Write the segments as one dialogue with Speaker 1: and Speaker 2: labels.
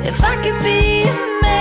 Speaker 1: If I could be a man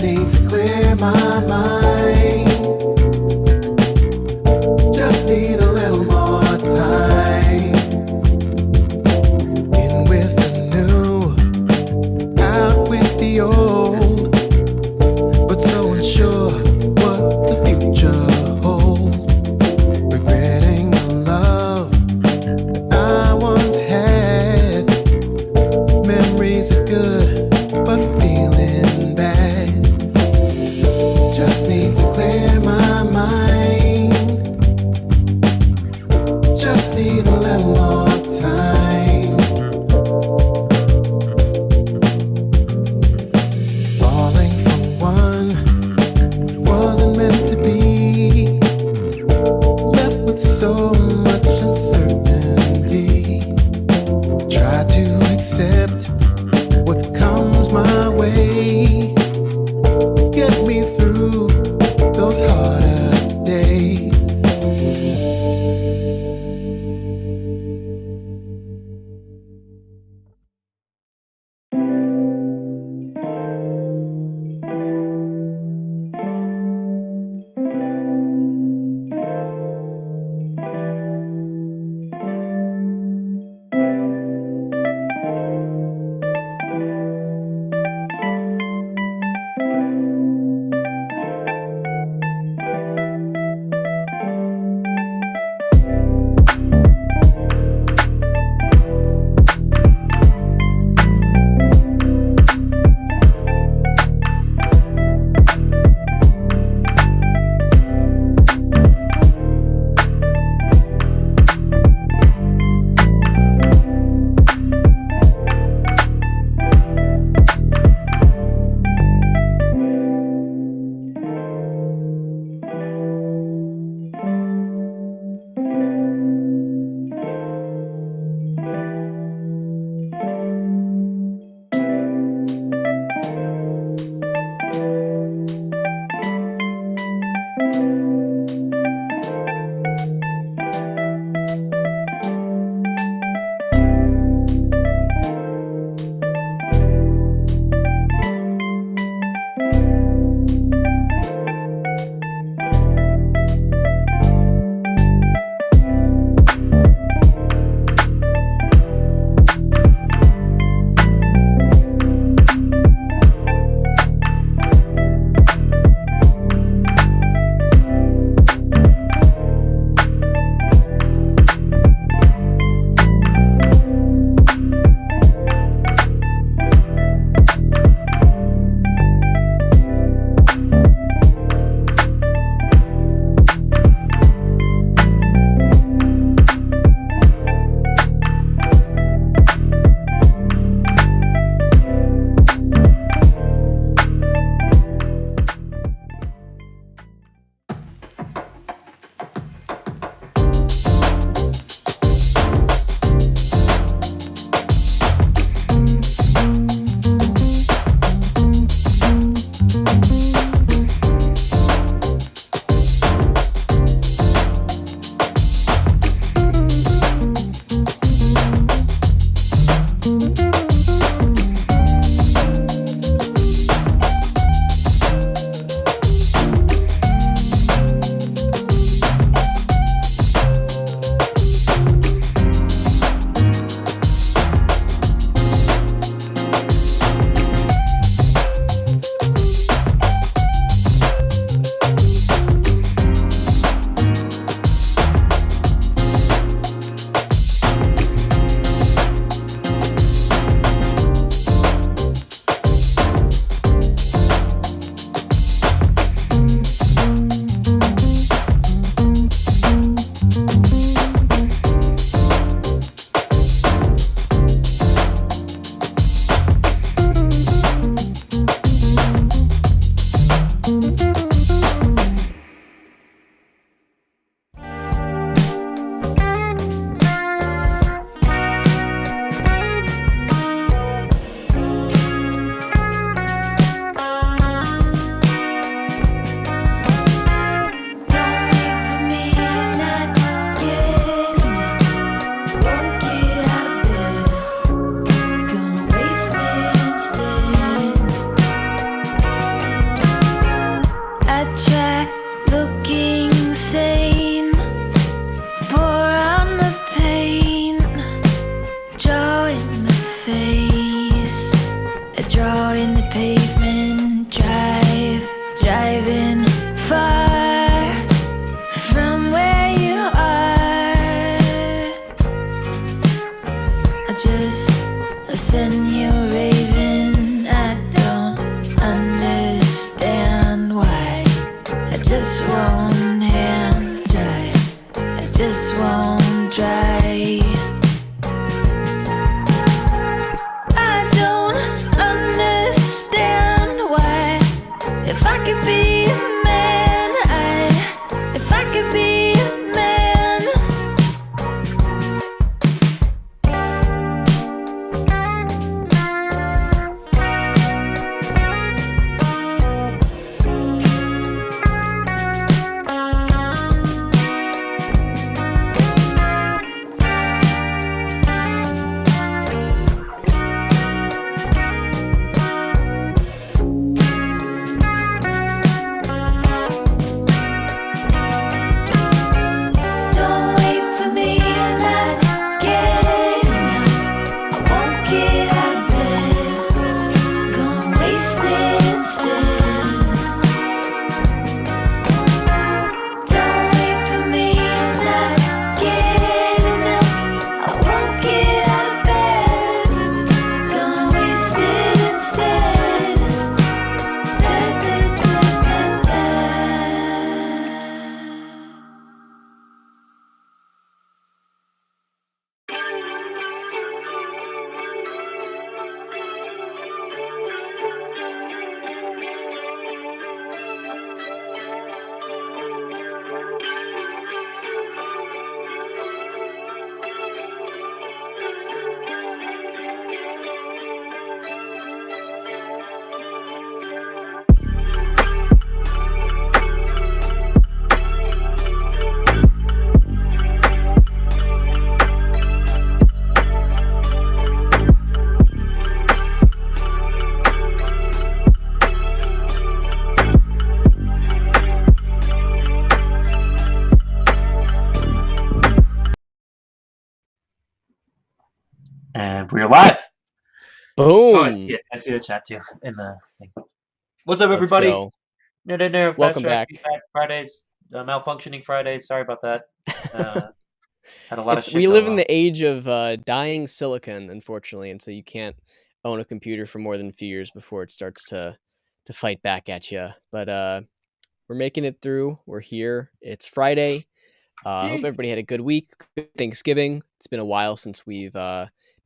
Speaker 1: need to clear my mind. Just need a little more time. In with the new, out with the old, but so unsure what the future holds. Regretting the love that I once had. Memories are good, but feeling bad. Just need to clear my mind. Just need a little more time. Falling from one wasn't meant to be. Left with so much uncertainty. Try to accept what comes.
Speaker 2: draw in the pavement, driving far from where you are. I just listen you raving. I don't understand why. I just won't hand dry. I just won't dry. I don't understand why. If I could be a man, if I could be a man. Don't wait for me, I'm not getting up. I won't get out of bed. Gonna waste it instead. Don't wait for me, I'm not getting up. I won't get out of bed. Gonna waste it instead. Da, da, da, da, da.
Speaker 3: And we're live.
Speaker 4: Boom.
Speaker 3: Oh, I see it. I see the chat too in the thing. What's up,
Speaker 4: Let's
Speaker 3: everybody?
Speaker 4: go.
Speaker 3: No.
Speaker 4: Welcome
Speaker 3: FastTrack
Speaker 4: back.
Speaker 3: feedback Fridays, malfunctioning Fridays. Sorry about that. Had a lot of shit
Speaker 4: We live
Speaker 3: going
Speaker 4: in
Speaker 3: on.
Speaker 4: the age of dying silicon, unfortunately, and so you can't own a computer for more than a few years before it starts to fight back at you. But we're making it through. We're here. It's Friday. I hope
Speaker 3: Yay.
Speaker 4: everybody had a good week. Good Thanksgiving. It's been a while since we've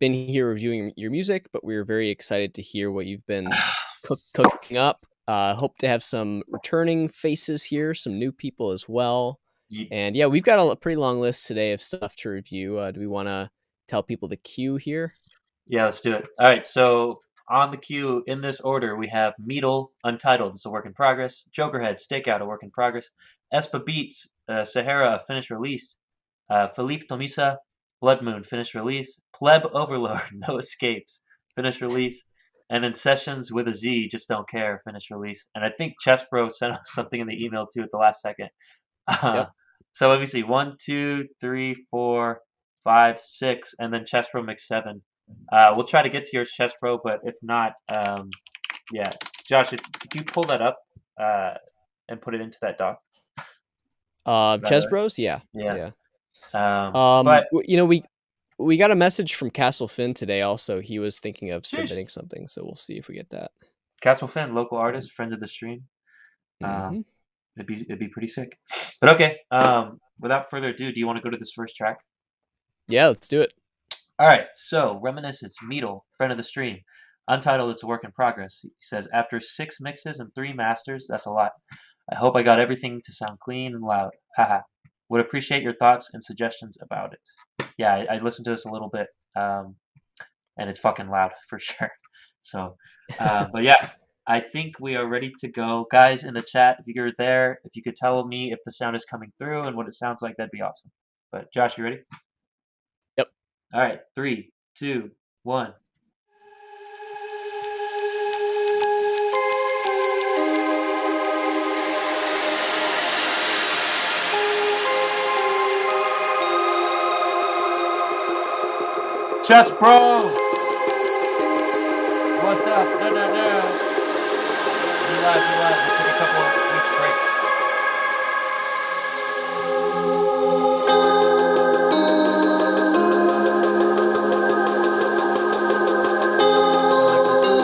Speaker 4: been here reviewing your music, but we're very excited to hear what you've been cooking up. Hope to have some returning faces here, some new people as well.
Speaker 3: Ye-
Speaker 4: And yeah, we've got a pretty long list today of stuff to review. Do we want to tell people the queue here?
Speaker 3: Yeah, let's do it. All right, so on the queue in this order, we have Meadle, Untitled, it's a work in progress. Jokerhead, Stakeout, a work in progress. Espa Beats, Sahara, a finished release. Philippe Tomisa, Blood Moon, finished release. Pleb Overlord, No Escapes, finished release. And then Sessions with a Z, Just Don't Care, finished release. And I think Chess Bro sent us something in the email too at the last second.
Speaker 4: Yep.
Speaker 3: So let me see. 1, 2, 3, 4, 5, 6, and then Chess Pro mix 7. We'll try to get to yours, Chess Pro, but if not, yeah. Josh, if you pull that up and put it into that doc.
Speaker 4: Chess Bros? Yeah.
Speaker 3: Yeah.
Speaker 4: But you know, we got a message from Castle Finn today also. He was thinking of submitting something, so we'll see if we get that.
Speaker 3: Castle Finn, local artist, friend of the stream.
Speaker 4: Mm-hmm.
Speaker 3: It'd be pretty sick. But okay, without further ado, do you want to go to this first track?
Speaker 4: Yeah, let's do it.
Speaker 3: All right, so Reminiscence, Meadle, friend of the stream. Untitled, it's a work in progress. He says, after 6 mixes and 3 masters, that's a lot. I hope I got everything to sound clean and loud. Haha. Would appreciate your thoughts and suggestions about it. Yeah, I listened to this a little bit, and it's fucking loud for sure. So, but yeah, I think we are ready to go. Guys in the chat, if you're there, if you could tell me if the sound is coming through and what it sounds like, that'd be awesome. But Josh, you ready?
Speaker 4: Yep.
Speaker 3: All right, 3, 2, 1. Chess Bro! stop. No, no, no. Be live, be live. We'll take a couple weeks break. I like this.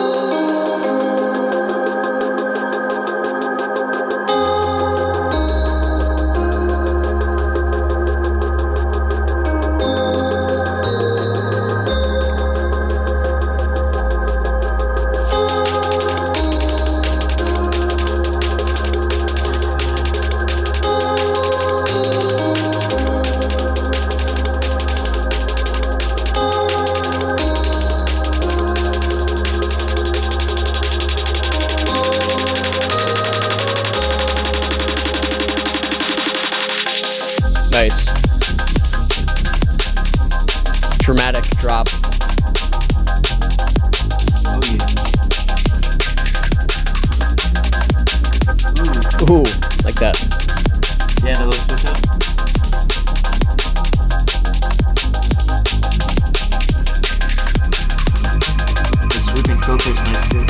Speaker 4: Nice. Dramatic drop.
Speaker 3: Oh yeah.
Speaker 4: Ooh, like that.
Speaker 3: Yeah, the little switch up. The swooping filter's nice too.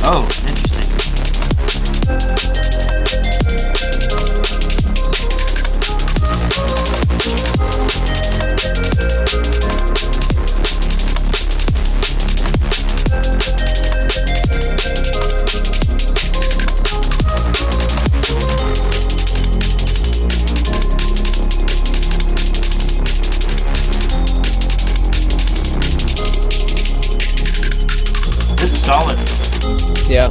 Speaker 3: Oh, interesting. This is solid.
Speaker 4: Yeah.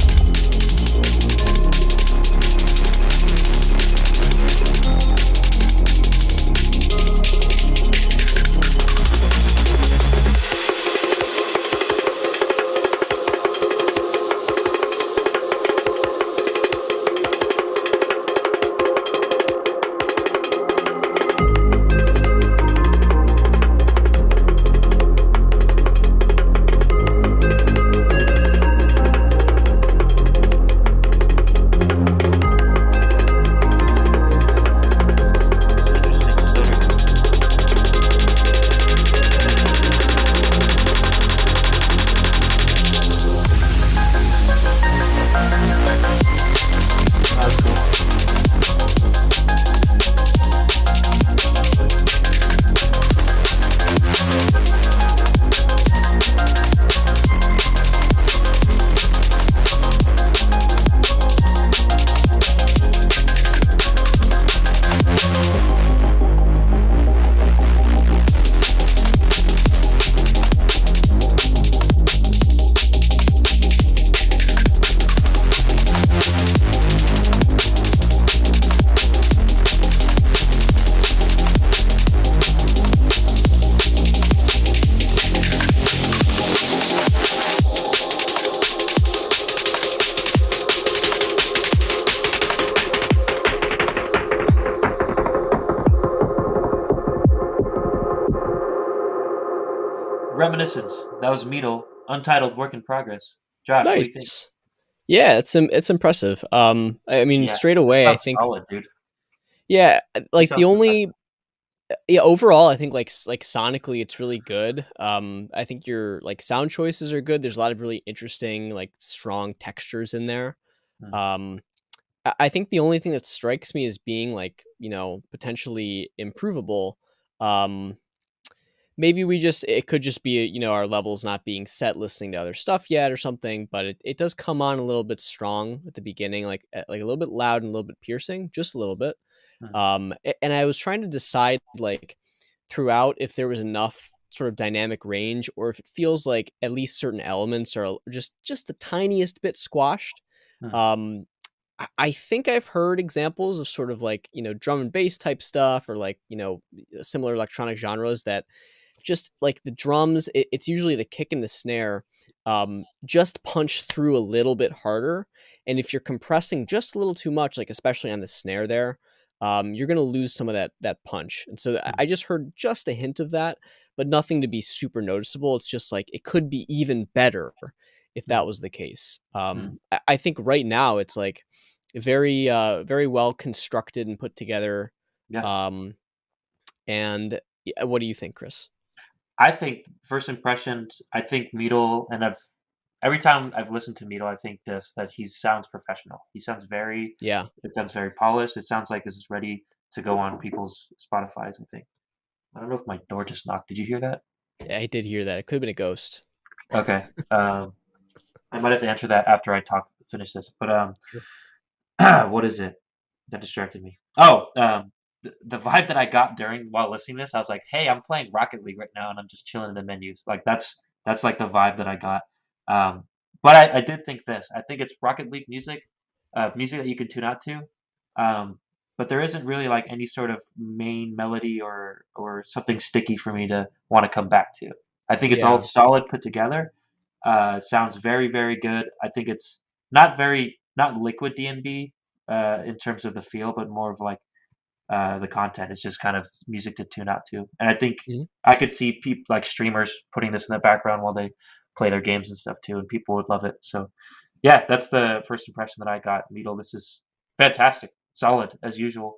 Speaker 3: Reminiscence. That was Meadle. Untitled work in progress. Josh, what do you think?
Speaker 4: Nice. Yeah, it's impressive. I mean,
Speaker 3: Yeah,
Speaker 4: straight
Speaker 3: this
Speaker 4: away, I
Speaker 3: sounds
Speaker 4: think,
Speaker 3: solid, dude.
Speaker 4: yeah,
Speaker 3: This
Speaker 4: like the
Speaker 3: sounds
Speaker 4: only,
Speaker 3: professional.
Speaker 4: yeah, overall, I think like sonically, it's really good. I think your like sound choices are good. There's a lot of really interesting, like strong textures in there.
Speaker 3: Hmm.
Speaker 4: Um, I think the only thing that strikes me as being like, potentially improvable. Um, maybe it could just be, our levels not being set listening to other stuff yet or something, but it does come on a little bit strong at the beginning, like a little bit loud and a little bit piercing, just a little bit.
Speaker 3: Hmm.
Speaker 4: And I was trying to decide like throughout if there was enough sort of dynamic range or if it feels like at least certain elements are just the tiniest bit squashed.
Speaker 3: Hmm.
Speaker 4: Um, I think I've heard examples of sort of like, drum and bass type stuff or like, similar electronic genres that just like the drums, it's usually the kick and the snare, just punch through a little bit harder. And if you're compressing just a little too much, like especially on the snare there, you're going to lose some of that punch. And so I just heard just a hint of that, but nothing to be super noticeable. It's just like it could be even better if that was the case. I think right now it's like very very well constructed and put together.
Speaker 3: Yeah.
Speaker 4: And what do you think, Chris?
Speaker 3: I think first impressions, I think Meadle, and every time I've listened to Meadle, I think that he sounds professional. He sounds
Speaker 4: Yeah,
Speaker 3: it sounds very polished. It sounds like this is ready to go on people's Spotify's, I think. I don't know if my door just knocked. Did you hear that?
Speaker 4: I did hear that. It could have been a ghost.
Speaker 3: Okay. I might have to answer that after I finish this. But
Speaker 4: Sure.
Speaker 3: what is it? That distracted me. Oh, the vibe that I got while listening to this, I was like, hey, I'm playing Rocket League right now and I'm just chilling in the menus. Like that's like the vibe that I got. Um, but I did think this. I think it's Rocket League music, music that you can tune out to. Um, but there isn't really like any sort of main melody or something sticky for me to want to come back to. I think it's all
Speaker 4: Yeah.
Speaker 3: solid put together. It sounds very, very good. I think it's not liquid D&B in terms of the feel, but more of like the content. It's just kind of music to tune out to. And I think
Speaker 4: Mhm.
Speaker 3: I could see people like streamers putting this in the background while they play their games and stuff too, and people would love it. So yeah, that's the first impression that I got. Needle, this is fantastic, solid as usual.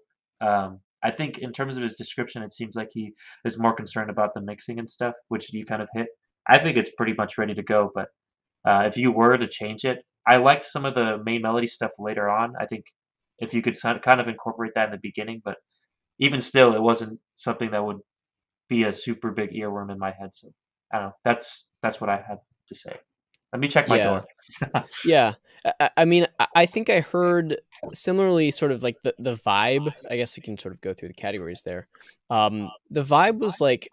Speaker 3: I think in terms of his description, it seems like he is more concerned about the mixing and stuff, which you kind of hit. I think it's pretty much ready to go, but if you were to change it, I liked some of the main melody stuff later on. I think if you could kind of incorporate that in the beginning, but even still, it wasn't something that would be a super big earworm in my head. So I don't know. That's what I have to say. Let me check my
Speaker 4: Yeah.
Speaker 3: door.
Speaker 4: Yeah. I mean, I think I heard similarly sort of like the vibe. I guess we can sort of go through the categories there. The vibe was like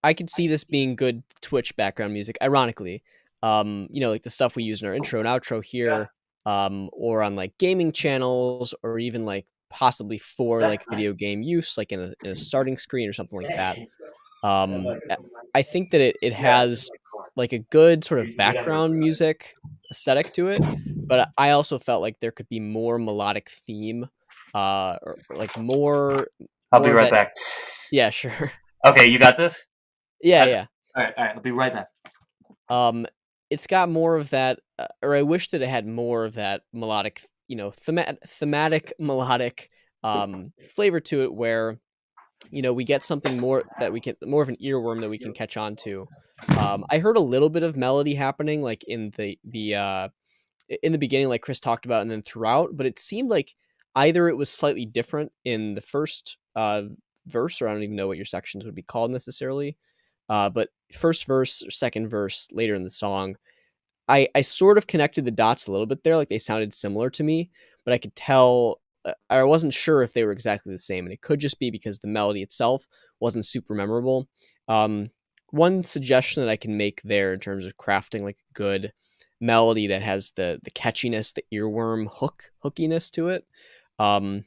Speaker 4: I could see this being good Twitch background music, ironically. Like the stuff we use in our intro and outro here, or on like gaming channels, or even like possibly for like video game use, like in a starting screen or something like that. I think that it has like a good sort of background music aesthetic to it, but I also felt like there could be more melodic theme, or like more
Speaker 3: I'll be
Speaker 4: more of
Speaker 3: right
Speaker 4: that.
Speaker 3: back.
Speaker 4: Yeah, sure.
Speaker 3: Okay, you got this?
Speaker 4: Yeah,
Speaker 3: Okay.
Speaker 4: yeah.
Speaker 3: All right. I'll be right back.
Speaker 4: Um, it's got more of that, or I wish that it had more of that melodic, thematic melodic flavor to it, where we get something more that we can more of an earworm that we can catch on to. I heard a little bit of melody happening like in the beginning, like Chris talked about, and then throughout, but it seemed like either it was slightly different in the first verse, or I don't even know what your sections would be called necessarily. But first verse or second verse later in the song, I sort of connected the dots a little bit there, like they sounded similar to me, but I could tell I wasn't sure if they were exactly the same, and it could just be because the melody itself wasn't super memorable. Um, One suggestion that I can make there in terms of crafting like a good melody that has the catchiness, the earworm hookiness to it. Um,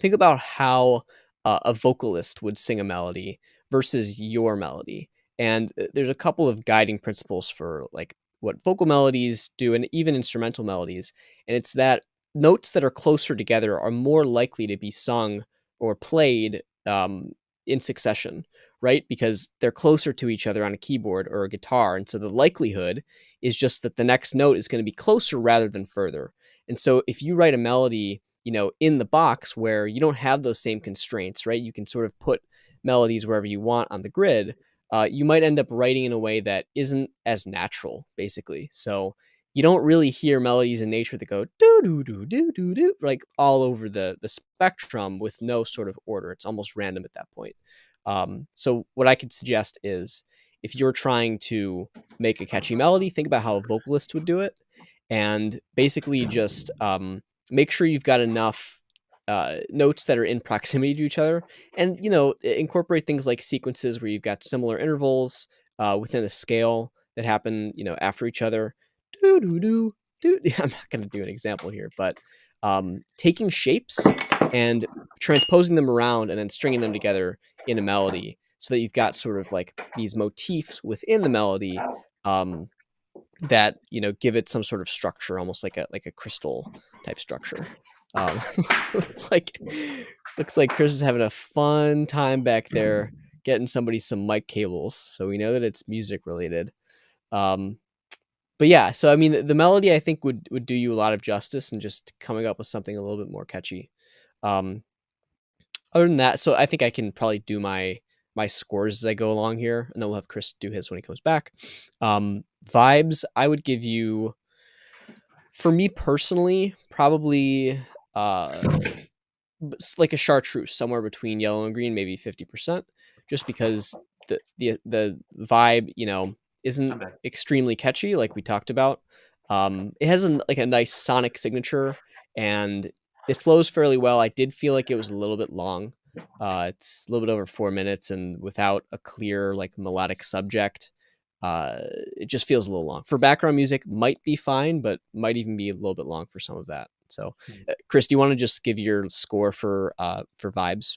Speaker 4: think about how a vocalist would sing a melody versus your melody, and there's a couple of guiding principles for like what vocal melodies do and even instrumental melodies, and it's that notes that are closer together are more likely to be sung or played in succession, right? Because they're closer to each other on a keyboard or a guitar, and so the likelihood is just that the next note is going to be closer rather than further. And so if you write a melody in the box where you don't have those same constraints, right? You can sort of put melodies wherever you want on the grid. You might end up writing in a way that isn't as natural, basically. So you don't really hear melodies in nature that go do do do do do do like all over the spectrum with no sort of order. It's almost random at that point. So what I could suggest is if you're trying to make a catchy melody, think about how a vocalist would do it, and basically just make sure you've got enough notes that are in proximity to each other, and incorporate things like sequences where you've got similar intervals within a scale that happen after each other. Do do do do. I'm not going to do an example here, but taking shapes and transposing them around and then stringing them together in a melody so that you've got sort of like these motifs within the melody, that give it some sort of structure, almost like a crystal type structure. Um, it's like Looks like Chris is having a fun time back there getting somebody some mic cables, so we know that it's music related. But yeah, so I mean, the melody I think would do you a lot of justice, and just coming up with something a little bit more catchy. Um, Other than that, so I think I can probably do my scores as I go along here, and then we'll have Chris do his when he comes back. Vibes, I would give you, for me personally, probably like a chartreuse, somewhere between yellow and green, maybe 50%, just because the vibe, isn't
Speaker 3: I'm back.
Speaker 4: extremely catchy, like we talked about. It has like a nice sonic signature, and it flows fairly well. I did feel like it was a little bit long. It's a little bit over 4 minutes, and without a clear like melodic subject, it just feels a little long. For background music, might be fine, but might even be a little bit long for some of that. So, Chris, do you want to just give your score for vibes?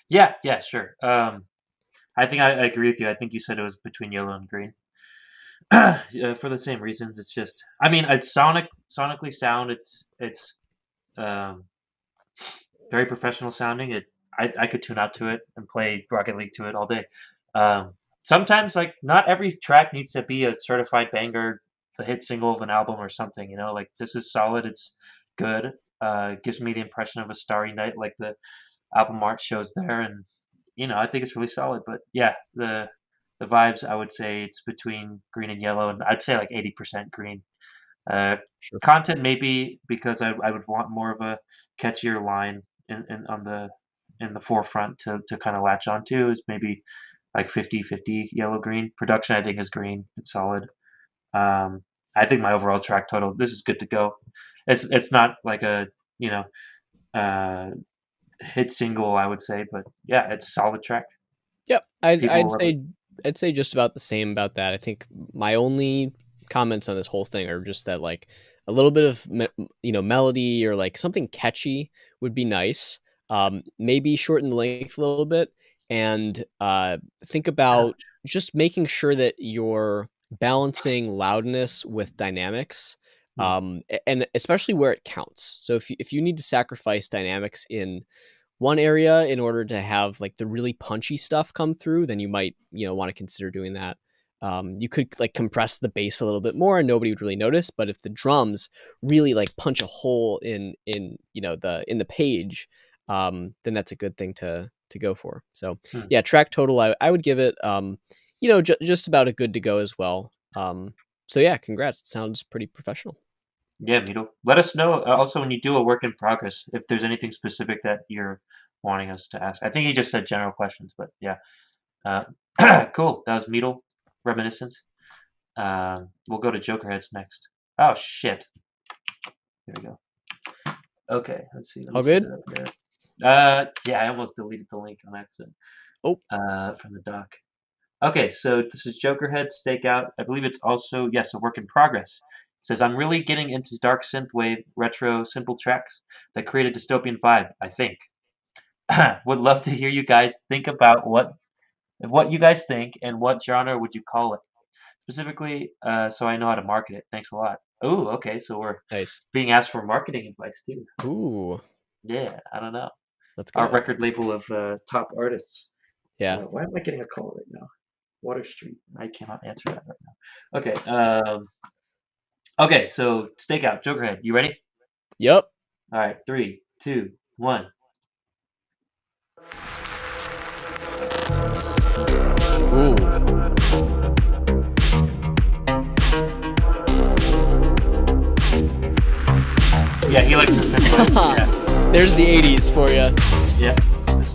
Speaker 3: Yeah, sure. I think I agree with you. I think you said it was between yellow and green. For the same reasons. It's just, I mean, it's sonically sound. It's um, very professional sounding. I could tune out to it and play Rocket League to it all day. Sometimes, like, not every track needs to be a certified banger, the hit single of an album or something. Like, this is solid. It's good. Gives me the impression of a starry night, like the album art shows there, and I think it's really solid. But yeah, the vibes, I would say it's between green and yellow, and I'd say like 80% green.
Speaker 4: Sure.
Speaker 3: Content maybe, because I would want more of a catchier line in the forefront to kind of latch onto, is maybe like 50-50 yellow green. Production, I think, is green. It's solid. I think my overall track total, this is good to go. It's not like a uh, hit single, I would say, but yeah, it's a solid track.
Speaker 4: Yep,
Speaker 3: People will love it.
Speaker 4: I'd say just about the same about that. I think my only comments on this whole thing are just that, like, a little bit of melody or like something catchy would be nice. Maybe shorten the length a little bit, and think about just making sure that you're balancing loudness with dynamics, and especially where it counts. So if you need to sacrifice dynamics in one area in order to have like the really punchy stuff come through, then you might want to consider doing that. You could like compress the bass a little bit more, and nobody would really notice. But if the drums really like punch a hole in the page, then that's a good thing to go for. So yeah, track total, I would give it just about a good to go as well. So yeah, congrats. It sounds pretty professional.
Speaker 3: Yeah, Mito. Let us know also when you do a work in progress if there's anything specific that you're wanting us to ask. I think he just said general questions, but yeah. Cool. That was Mito Reminiscence. We'll go to Jokerheads next. Oh shit. There we go. Okay, let's see. Let me
Speaker 4: All
Speaker 3: set
Speaker 4: good?
Speaker 3: it up there. Yeah, I almost deleted the link on accident.
Speaker 4: Oh.
Speaker 3: From the doc. Okay, so this is Jokerhead Stakeout. I believe it's also, yes, a work in progress. It says, I'm really getting into dark synthwave, retro, simple tracks that create a dystopian vibe, I think. Would love to hear you guys think about what you guys think, and what genre would you call it? Specifically, so I know how to market it. Thanks a lot. Oh, okay, so we're
Speaker 4: Nice.
Speaker 3: being asked for marketing advice too.
Speaker 4: Ooh,
Speaker 3: Yeah, I don't know.
Speaker 4: let's go.
Speaker 3: Our record label of top artists.
Speaker 4: Yeah.
Speaker 3: Why am I getting a call right now? Water Street. I cannot answer that right now. Okay. Okay. So Stakeout, Jokerhead. You ready?
Speaker 4: Yep.
Speaker 3: All right. 3, 2, 1.
Speaker 4: Ooh.
Speaker 3: Yeah, he likes the synthwave. Yeah.
Speaker 4: There's the 80s for you.
Speaker 3: Yeah. It's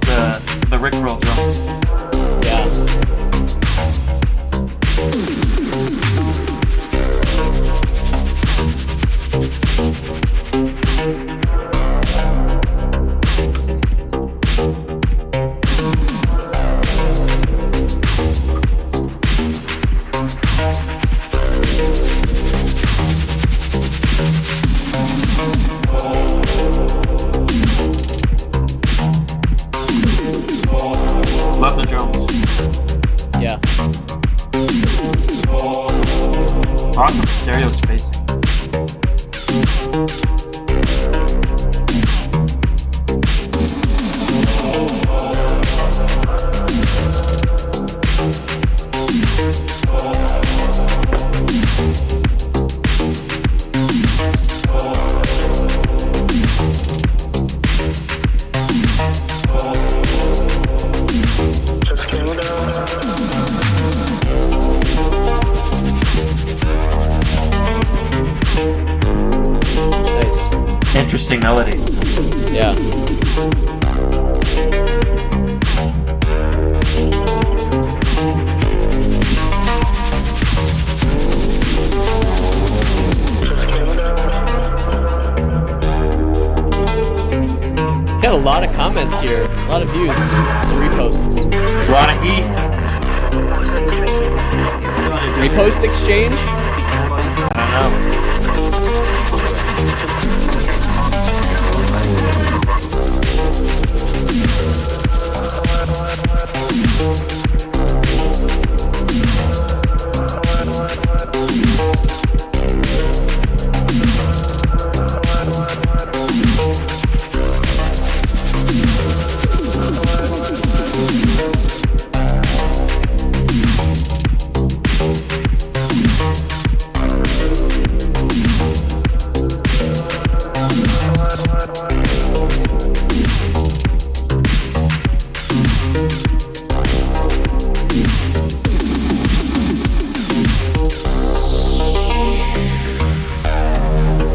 Speaker 3: the Rickroll drums.
Speaker 4: Yeah.
Speaker 3: Love the drums.
Speaker 4: Yeah.
Speaker 3: Awesome stereo spacing. interesting melody.
Speaker 4: Yeah. Got a lot of comments here, a lot of views and reposts.
Speaker 3: A lot of heat.
Speaker 4: Repost exchange?
Speaker 3: I don't know.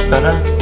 Speaker 3: Ta-da.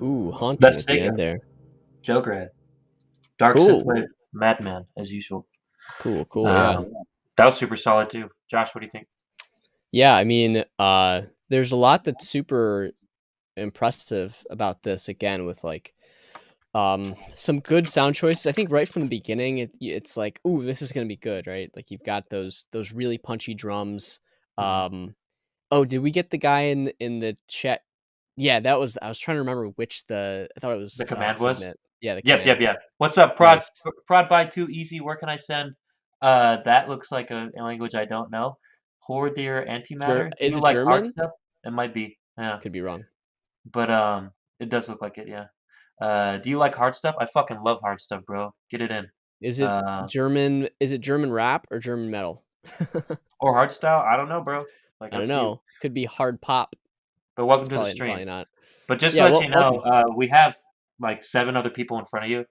Speaker 4: Ooh, haunting
Speaker 3: That's
Speaker 4: at the end
Speaker 3: Sega.
Speaker 4: there.
Speaker 3: Jokerhead. Dark
Speaker 4: Cool.
Speaker 3: Synthwave Madman, as usual.
Speaker 4: Cool, yeah.
Speaker 3: That was super solid too. Josh, what do you think?
Speaker 4: Yeah, I mean, there's a lot that's super impressive about this again with like some good sound choices. I think right from the beginning it's like, ooh, this is gonna be good, right? Like you've got those really punchy drums. Oh, did we get the guy in the chat? Yeah, that was, I was trying to remember which I thought it was
Speaker 3: The command was?
Speaker 4: submit. Yeah, the
Speaker 3: Yep.
Speaker 4: command.
Speaker 3: What's up, Prod?
Speaker 4: Nice.
Speaker 3: Prod by too easy. Where can I send? That looks like a language I don't know. Hordir antimatter. Do
Speaker 4: Is
Speaker 3: you
Speaker 4: it
Speaker 3: like hard
Speaker 4: German?
Speaker 3: stuff? It might be. Yeah.
Speaker 4: Could be wrong.
Speaker 3: But it does look like it. Yeah. Do you like hard stuff? I fucking love hard stuff, bro. Get it in.
Speaker 4: Is it German? Is it German rap or German metal?
Speaker 3: Or hard style? I don't know, bro. Like
Speaker 4: I
Speaker 3: up
Speaker 4: don't
Speaker 3: to you.
Speaker 4: know. Could be hard pop.
Speaker 3: But welcome
Speaker 4: It's
Speaker 3: to the
Speaker 4: probably
Speaker 3: stream.
Speaker 4: not.
Speaker 3: But just
Speaker 4: Yeah,
Speaker 3: to let
Speaker 4: well,
Speaker 3: you know,
Speaker 4: welcome.
Speaker 3: we have like 7 other people in front of you.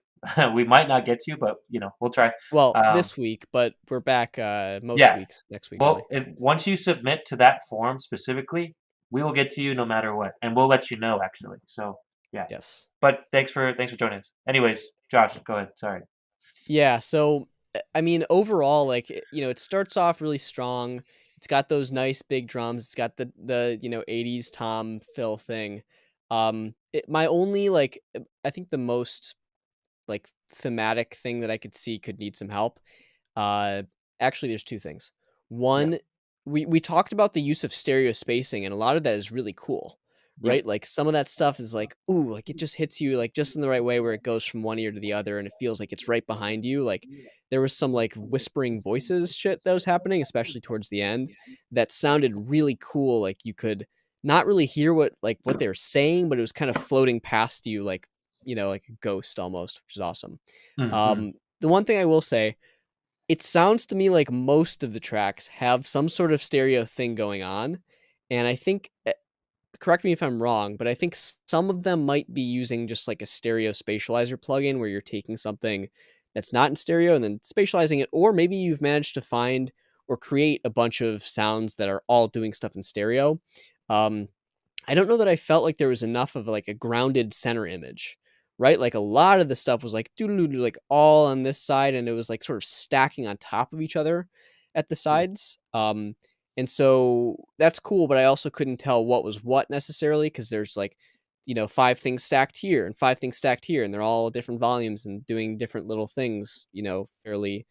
Speaker 3: We might not get to you, but we'll try.
Speaker 4: Well, this week, but we're back most
Speaker 3: Yeah.
Speaker 4: weeks next week.
Speaker 3: Well, once you submit to that form specifically, we will get to you no matter what, and we'll let you know actually. So yeah.
Speaker 4: Yes.
Speaker 3: But thanks for joining us. Anyways, Josh, go ahead. Sorry.
Speaker 4: Yeah, so I mean, overall, like it starts off really strong. It's got those nice big drums. It's got the 80s Tom Phil thing. My only I think the most like thematic thing that I could see could need some help. Actually, there's two things. One, we talked about the use of stereo spacing, and a lot of that is really cool,
Speaker 3: Yeah.
Speaker 4: right? Like some of that stuff is like, ooh, like it just hits you like just in the right way where it goes from one ear to the other, and it feels like it's right behind you. Like there was some like whispering voices shit that was happening, especially towards the end, that sounded really cool. Like you could not really hear what they were saying, but it was kind of floating past you, like like a ghost almost, which is awesome.
Speaker 3: Mhm.
Speaker 4: The one thing I will say, it sounds to me like most of the tracks have some sort of stereo thing going on, and I think, correct me if I'm wrong, but I think some of them might be using just like a stereo spatializer plugin where you're taking something that's not in stereo and then spatializing it, or maybe you've managed to find or create a bunch of sounds that are all doing stuff in stereo. Um, I don't know that I felt like there was enough of like a grounded center image, right? Like a lot of the stuff was like doo-doo-doo-doo, like all on this side, and it was like sort of stacking on top of each other at the sides. And so that's cool, but I also couldn't tell what was what necessarily because there's like, five things stacked here and five things stacked here, and they're all different volumes and doing different little things, fairly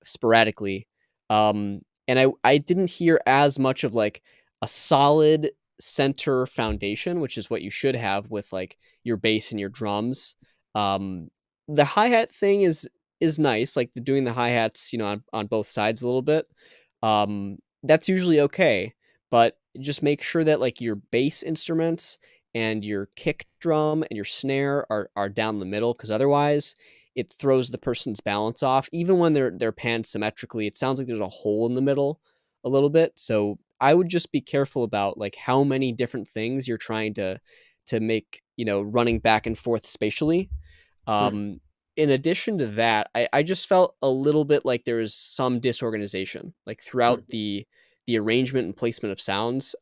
Speaker 4: sporadically. And I didn't hear as much of like a solid center foundation, which is what you should have with like your bass and your drums. Um, the hi-hat thing is nice, like doing the hi-hats, on both sides a little bit. That's usually okay, but just make sure that like your bass instruments and your kick drum and your snare are down the middle, because otherwise it throws the person's balance off. Even when they're panned symmetrically, it sounds like there's a hole in the middle a little bit. So I would just be careful about like how many different things you're trying to make, running back and forth spatially.
Speaker 3: Hmm.
Speaker 4: In addition to that, I just felt a little bit like there was some disorganization like throughout
Speaker 3: Hmm.
Speaker 4: the arrangement and placement of sounds.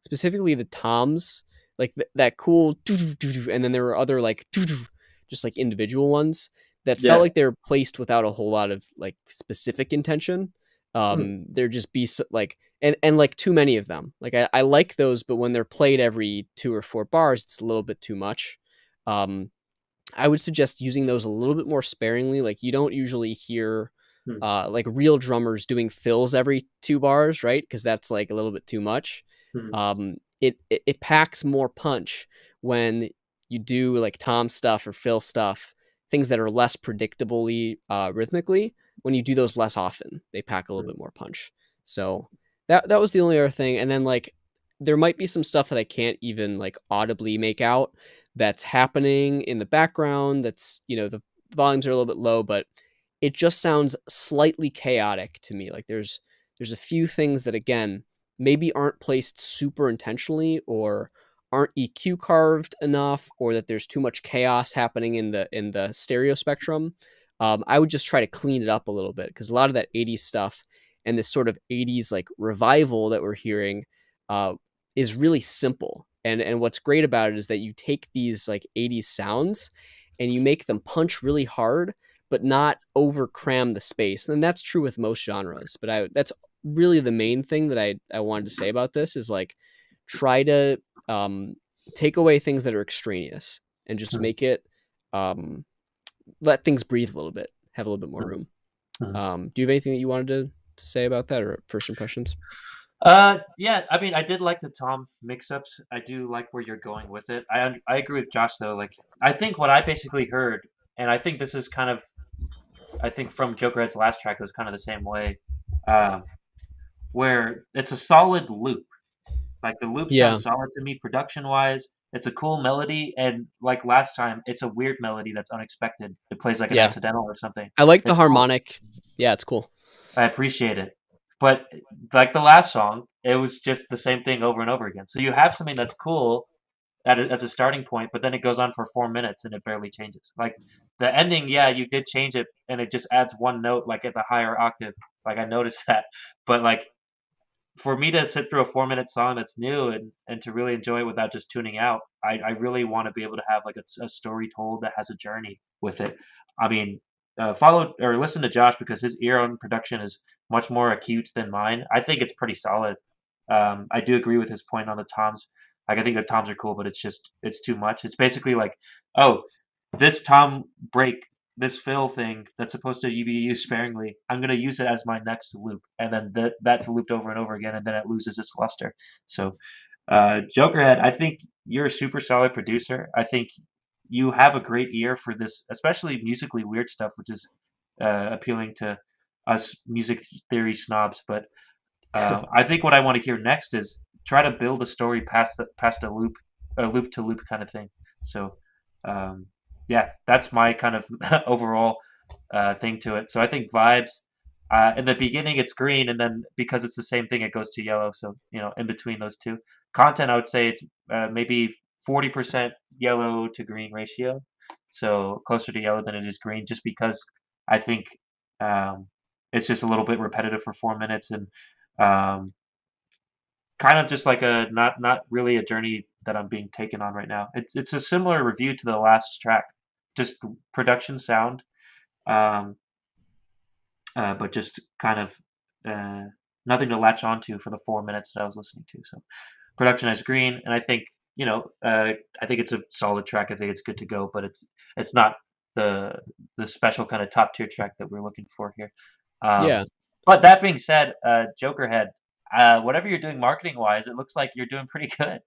Speaker 4: Specifically the toms, like that cool doo-doo-doo-doo, and then there were other like doo-doo, just like individual ones that felt
Speaker 3: Yeah.
Speaker 4: like they were placed without a whole lot of like specific intention.
Speaker 3: Hmm.
Speaker 4: There just be like and like too many of them. Like I like those, but when they're played every 2 or 4 bars, it's a little bit too much. Um, I would suggest using those a little bit more sparingly. Like you don't usually hear
Speaker 3: Hmm.
Speaker 4: like real drummers doing fills every 2 bars, right? Because that's like a little bit too much.
Speaker 3: Hmm.
Speaker 4: It packs more punch when you do like tom stuff or fill stuff, things that are less predictably rhythmically. When you do those less often, they pack a little
Speaker 3: Hmm.
Speaker 4: bit more punch. So that was the only other thing. And then like there might be some stuff that I can't even like audibly make out that's happening in the background. That's, the volumes are a little bit low, but it just sounds slightly chaotic to me. Like there's a few things that again maybe aren't placed super intentionally or aren't EQ carved enough, or that there's too much chaos happening in the stereo spectrum. I would just try to clean it up a little bit, because a lot of that 80s stuff and this sort of 80s like revival that we're hearing uh, is really simple. And what's great about it is that you take these like 80s sounds and you make them punch really hard, but not over cram the space. And that's true with most genres. But that's really the main thing that I wanted to say about this is like try to um, take away things that are extraneous and just
Speaker 3: Hmm.
Speaker 4: make it let things breathe a little bit, have a little bit more
Speaker 3: Hmm.
Speaker 4: room.
Speaker 3: Hmm.
Speaker 4: Do you have anything that you wanted to say about that, or first impressions?
Speaker 3: Yeah, I mean, I did like the Tom mix-ups. I do like where you're going with it. I agree with Josh though. Like, I think what I basically heard, and I think this is kind of, I think from Jokerhead's last track, it was kind of the same way, um, where it's a solid loop. Like the loop
Speaker 4: Yeah,
Speaker 3: sounds solid to me production-wise. It's a cool melody, and like last time, it's a weird melody that's unexpected. It plays like an
Speaker 4: yeah.
Speaker 3: accidental or something.
Speaker 4: I like the
Speaker 3: It's cool.
Speaker 4: harmonic. Yeah, it's cool.
Speaker 3: I appreciate it. But like the last song, it was just the same thing over and over again. So you have something that's cool as a starting point, but then it goes on for 4 minutes and it barely changes. Like the ending, yeah, you did change it and it just adds one note like at the higher octave. Like I noticed that. But like for me to sit through a 4 minute song that's new and to really enjoy it without just tuning out, I really want to be able to have like a story told that has a journey with it. I mean, follow or listen to Josh because his ear on production is much more acute than mine. I think it's pretty solid. I do agree with his point on the toms. Like I think the toms are cool, but it's too much. It's basically like, oh, this tom break, this fill thing that's supposed to be used sparingly, I'm gonna use it as my next loop, and then that's looped over and over again, and then it loses its luster. So, Jokerhead, I think you're a super solid producer. I think you have a great ear for this, especially musically weird stuff, which is appealing to us music theory snobs. But I think what I want to hear next is try to build a story past a loop to loop kind of thing. So, um, yeah, that's my kind of overall thing to it. So I think vibes. In the beginning, it's green, and then because it's the same thing, it goes to yellow. So in between those two, content, I would say it's maybe 40% yellow to green ratio. So closer to yellow than it is green, just because I think it's just a little bit repetitive for 4 minutes, and um, kind of just like a not really a journey that I'm being taken on right now. It's a similar review to the last track, just production sound, um, but just kind of nothing to latch onto for the 4 minutes that I was listening to. So production is green, and I think I think it's a solid track. I think it's good to go, but it's not the special kind of top tier track that we're looking for here.
Speaker 4: Yeah.
Speaker 3: But that being said, Jokerhead, whatever you're doing marketing wise, it looks like you're doing pretty good.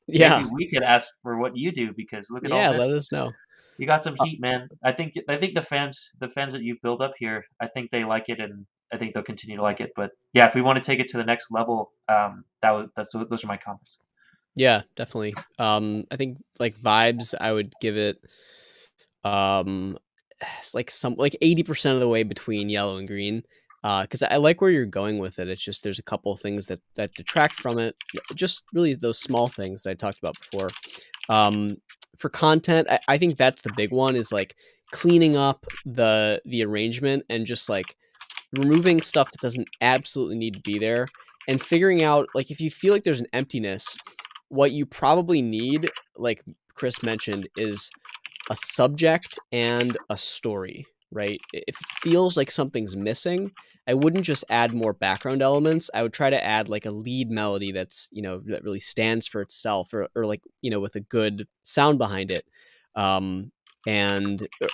Speaker 4: Yeah.
Speaker 3: Maybe we could ask for what you do, because look at all
Speaker 4: Yeah.
Speaker 3: this.
Speaker 4: Let us know.
Speaker 3: You got some heat, man. I think the fans that you've built up here, I think they like it, and I think they'll continue to like it. But yeah, if we want to take it to the next level, those are my comments.
Speaker 4: Yeah, definitely. I think like vibes, I would give it it's like 80% of the way between yellow and green. Because I like where you're going with it. It's just there's a couple things that detract from it. Just really those small things that I talked about before. For content, I think that's the big one, is like cleaning up the arrangement and just like removing stuff that doesn't absolutely need to be there, and figuring out, like, if you feel like there's an emptiness, what you probably need, like Chris mentioned, is a subject and a story, right? If it feels like something's missing, I wouldn't just add more background elements. I would try to add like a lead melody that's, that really stands for itself, or like, with a good sound behind it. Or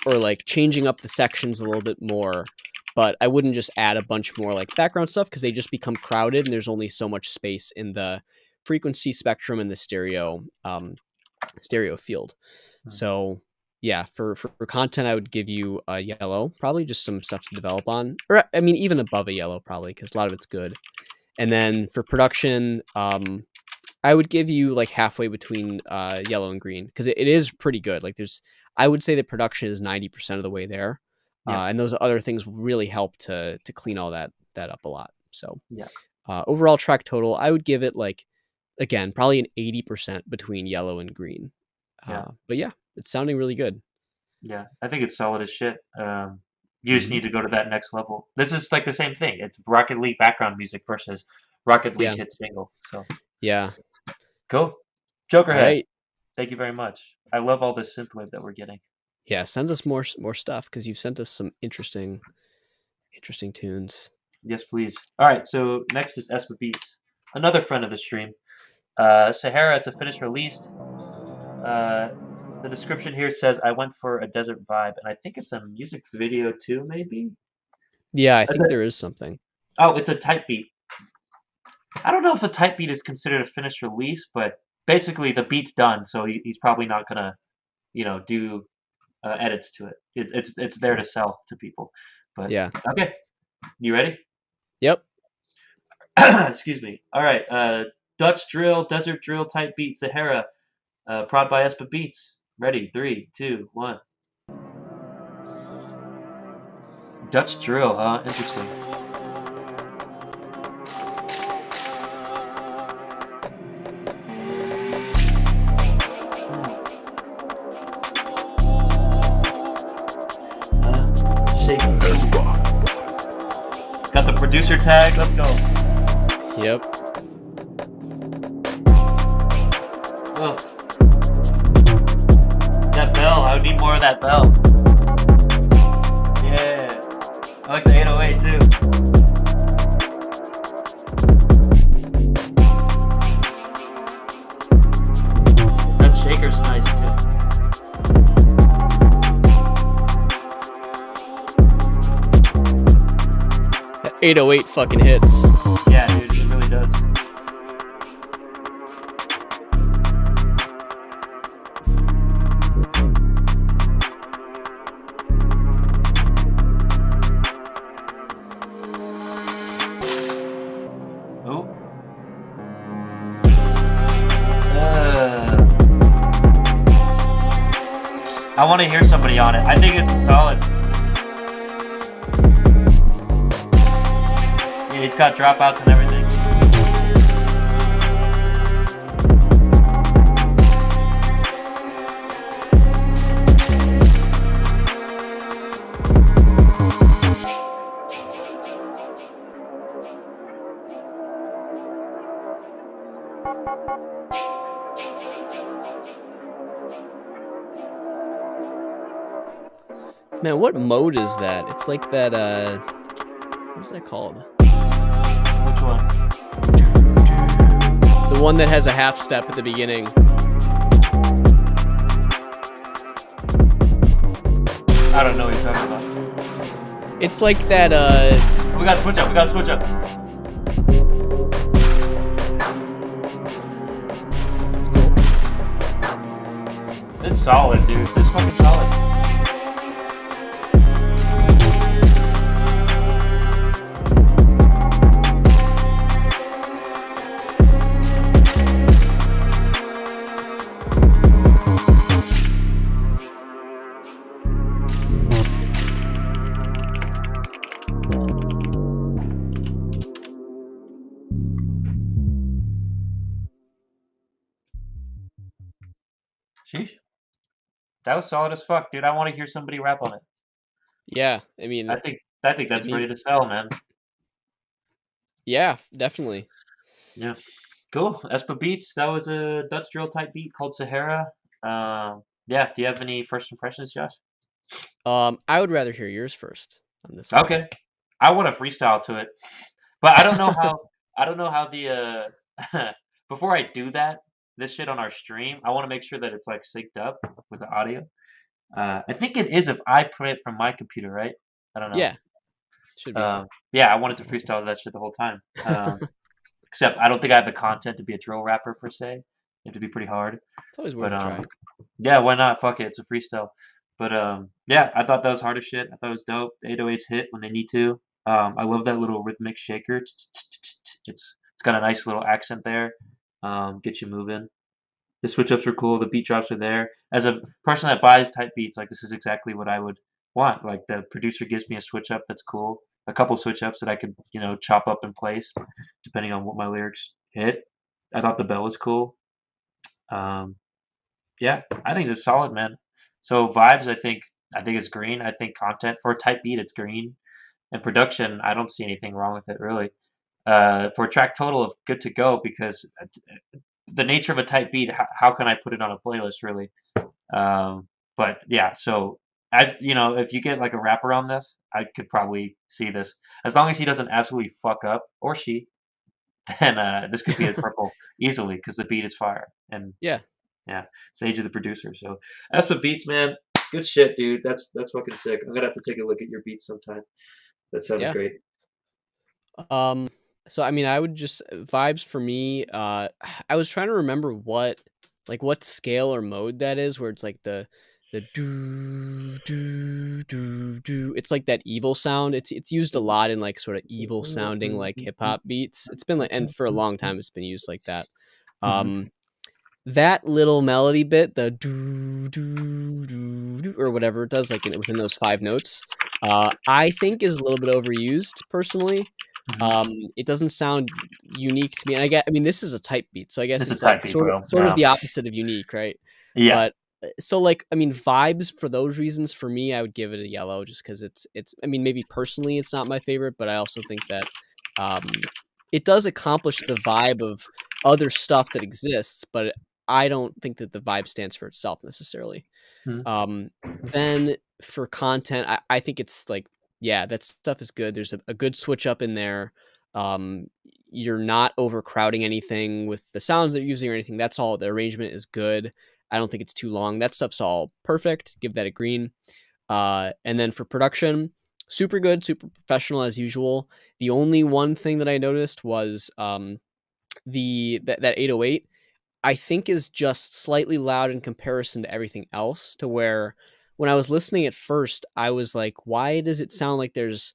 Speaker 4: like changing up the sections a little bit more. But I wouldn't just add a bunch more like background stuff, because they just become crowded and there's only so much space in the frequency spectrum and the stereo field. So yeah, for content, I would give you a yellow, probably just some stuff to develop on, or I mean, even above a yellow, probably, because a lot of it's good. And then for production, I would give you like halfway between yellow and green, because it is pretty good. Like I would say the production is 90% of the way there.
Speaker 3: Yeah.
Speaker 4: And those other things really help to clean all that up a lot. So
Speaker 3: Yeah.
Speaker 4: Overall track total, I would give it like, again, probably an 80% between yellow and green. But yeah, it's sounding really good.
Speaker 3: Yeah, I think it's solid as shit. You just need to go to that next level. This is like the same thing. It's Rocket League background music versus Rocket League hit single. So
Speaker 4: yeah,
Speaker 3: cool. Jokerhead,
Speaker 4: right.
Speaker 3: Thank you very much. I love all this synthwave that we're getting.
Speaker 4: Yeah, send us more stuff, because you've sent us some interesting tunes.
Speaker 3: Yes, please. All right, so next is Espa Beats, another friend of the stream. Sahara, it's a finished released. The description here says, I went for a desert vibe, and I think it's a music video too, maybe?
Speaker 4: Yeah, I think there is something.
Speaker 3: Oh, it's a type beat. I don't know if the type beat is considered a finished release, but basically the beat's done, so he's probably not gonna, do edits to it. It's there to sell to people. But yeah. Okay, you ready?
Speaker 4: Yep.
Speaker 3: Excuse me. All right. Dutch drill, desert drill type beat, Sahara. Prod by Espa Beats. Ready? 3, 2, 1. Dutch drill, huh? Interesting. Shake. Got the producer tag. Let's go.
Speaker 4: Yep.
Speaker 3: Oh. That bell. I would need more of that bell. Yeah. I like the 808 too. That shaker's nice too.
Speaker 4: That 808 fucking hits.
Speaker 3: Yeah, dude, it really does. Oh. I want to hear somebody on it. I think it's solid. Yeah, he's got dropouts and everything.
Speaker 4: Man, what mode is that? It's like that. What's that called?
Speaker 3: Which one?
Speaker 4: The one that has a half step at the beginning.
Speaker 3: I don't know what you're talking about.
Speaker 4: It's like that.
Speaker 3: We gotta switch up. We gotta switch up.
Speaker 4: It's cool.
Speaker 3: This is solid, dude. This is fucking solid. Sheesh. That was solid as fuck, dude. I want to hear somebody rap on it.
Speaker 4: Yeah, I mean,
Speaker 3: I think that's
Speaker 4: mean-
Speaker 3: ready to sell, man.
Speaker 4: yeah, definitely.
Speaker 3: Yeah. Cool. Espa Beats. That was a Dutch drill type beat called Sahara. Yeah. Do you have any first impressions, Josh?
Speaker 4: I would rather hear yours first on this one.
Speaker 3: Okay. I want to freestyle to it, but I don't know how. I don't know how the before I do that, this shit on our stream, I want to make sure that it's like synced up with the audio. I think it is if I play it from my computer, right? I don't know.
Speaker 4: Yeah, should be.
Speaker 3: Yeah, I wanted to freestyle that shit the whole time. Except I don't think I have the content to be a drill rapper per se. You have to be pretty hard.
Speaker 4: It's always worth
Speaker 3: But
Speaker 4: a try.
Speaker 3: yeah, why not? Fuck it, it's a freestyle. But yeah, I thought that was hard as shit. I thought it was dope. The 808s hit when they need to. I love that little rhythmic shaker. It's got a nice little accent there. Get you moving. The switch ups are cool. The beat drops are there. As a person that buys type beats, like this is exactly what I would want. Like the producer gives me a switch up that's cool. A couple switch ups that I could, chop up in place, depending on what my lyrics hit. I thought the bell was cool. Yeah, I think it's solid, man. So vibes, I think it's green. I think content for a type beat, it's green. And production, I don't see anything wrong with it really. For a track total of good to go, because the nature of a type beat, how can I put it on a playlist really? But yeah, so if you get like a rapper on this, I could probably see this. As long as he doesn't absolutely fuck up, or she, then this could be a purple easily, because the beat is fire. And
Speaker 4: Yeah.
Speaker 3: yeah, stage of the producer. So as for beats, man, good shit, dude. That's fucking sick. I'm gonna have to take a look at your beats sometime. That sounded
Speaker 4: Yeah.
Speaker 3: great.
Speaker 4: So I mean, I would just vibes for me. I was trying to remember what scale or mode that is, where it's like the do do do do. It's like that evil sound. It's used a lot in like sort of evil sounding like hip hop beats. It's been like, and for a long time it's been used like that. That little melody bit, the do do do do, or whatever it does, like within those 5 notes, I think is a little bit overused personally. It doesn't sound unique to me. And I mean, this is a type beat, so I guess
Speaker 3: This is
Speaker 4: it's
Speaker 3: a type
Speaker 4: like
Speaker 3: beat,
Speaker 4: sort
Speaker 3: bro.
Speaker 4: of the opposite of unique, right?
Speaker 3: Yeah.
Speaker 4: But so like, I mean, vibes for those reasons for me, I would give it a yellow, just because it's. I mean, maybe personally it's not my favorite, but I also think that it does accomplish the vibe of other stuff that exists, but I don't think that the vibe stands for itself necessarily. Then for content, I think it's like, yeah, that stuff is good. There's a good switch up in there. You're not overcrowding anything with the sounds that you're using or anything. That's all. The arrangement is good. I don't think it's too long. That stuff's all perfect. Give that a green. And then for production, super good, super professional as usual. The only one thing that I noticed was that 808, I think, is just slightly loud in comparison to everything else, to where when I was listening at first, I was like, why does it sound like there's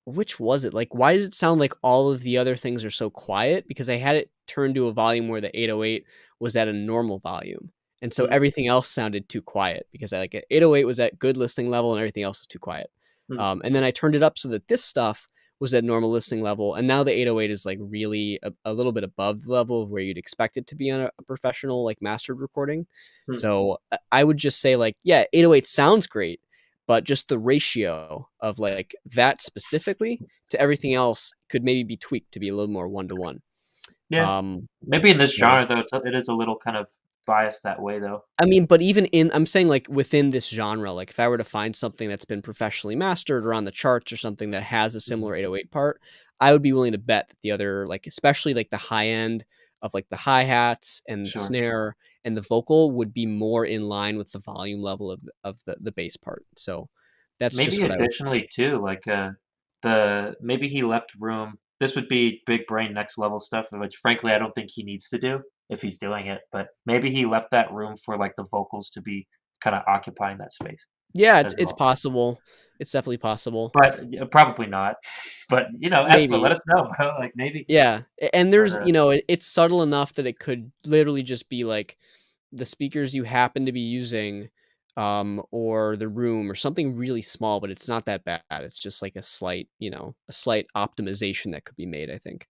Speaker 4: which was it? Like, why does it sound like all of the other things are so quiet? Because I had it turned to a volume where the 808 was at a normal volume. And so everything else sounded too quiet, because 808 was at good listening level and everything else was too quiet. And then I turned it up so that this stuff was at normal listening level. And now the 808 is like really a little bit above the level of where you'd expect it to be on a professional, like mastered recording. So I would just say, like, yeah, 808 sounds great, but just the ratio of like that specifically to everything else could maybe be tweaked to be a little more 1-to-1.
Speaker 3: Yeah. Maybe in this
Speaker 4: So
Speaker 3: genre though, it is a little kind of biased that way though.
Speaker 4: I mean, but even I'm saying like within this genre, like if I were to find something that's been professionally mastered or on the charts or something that has a
Speaker 3: Mhm.
Speaker 4: similar 808 part, I would be willing to bet that the other, like especially like the high end of like the hi-hats and the
Speaker 3: Sure.
Speaker 4: snare and the vocal would be more in line with the volume level of the bass part. So that's just
Speaker 3: Maybe
Speaker 4: what I would.
Speaker 3: additionally too, like, maybe he left room this would be big brain next level stuff, which frankly I don't think he needs to do if he's doing it, but maybe he left that room for, like, the vocals to be kinda occupying that space
Speaker 4: Yeah,
Speaker 3: as
Speaker 4: it's
Speaker 3: well.
Speaker 4: possible. It's definitely possible.
Speaker 3: But, probably not. But, Espa, let
Speaker 4: Maybe.
Speaker 3: us know, bro, like, maybe.
Speaker 4: Yeah, and
Speaker 3: But,
Speaker 4: there's, it's subtle enough that it could literally just be like the speakers you happen to be using, or the room or something really small, but it's not that bad. It's just like a slight optimization that could be made, I think.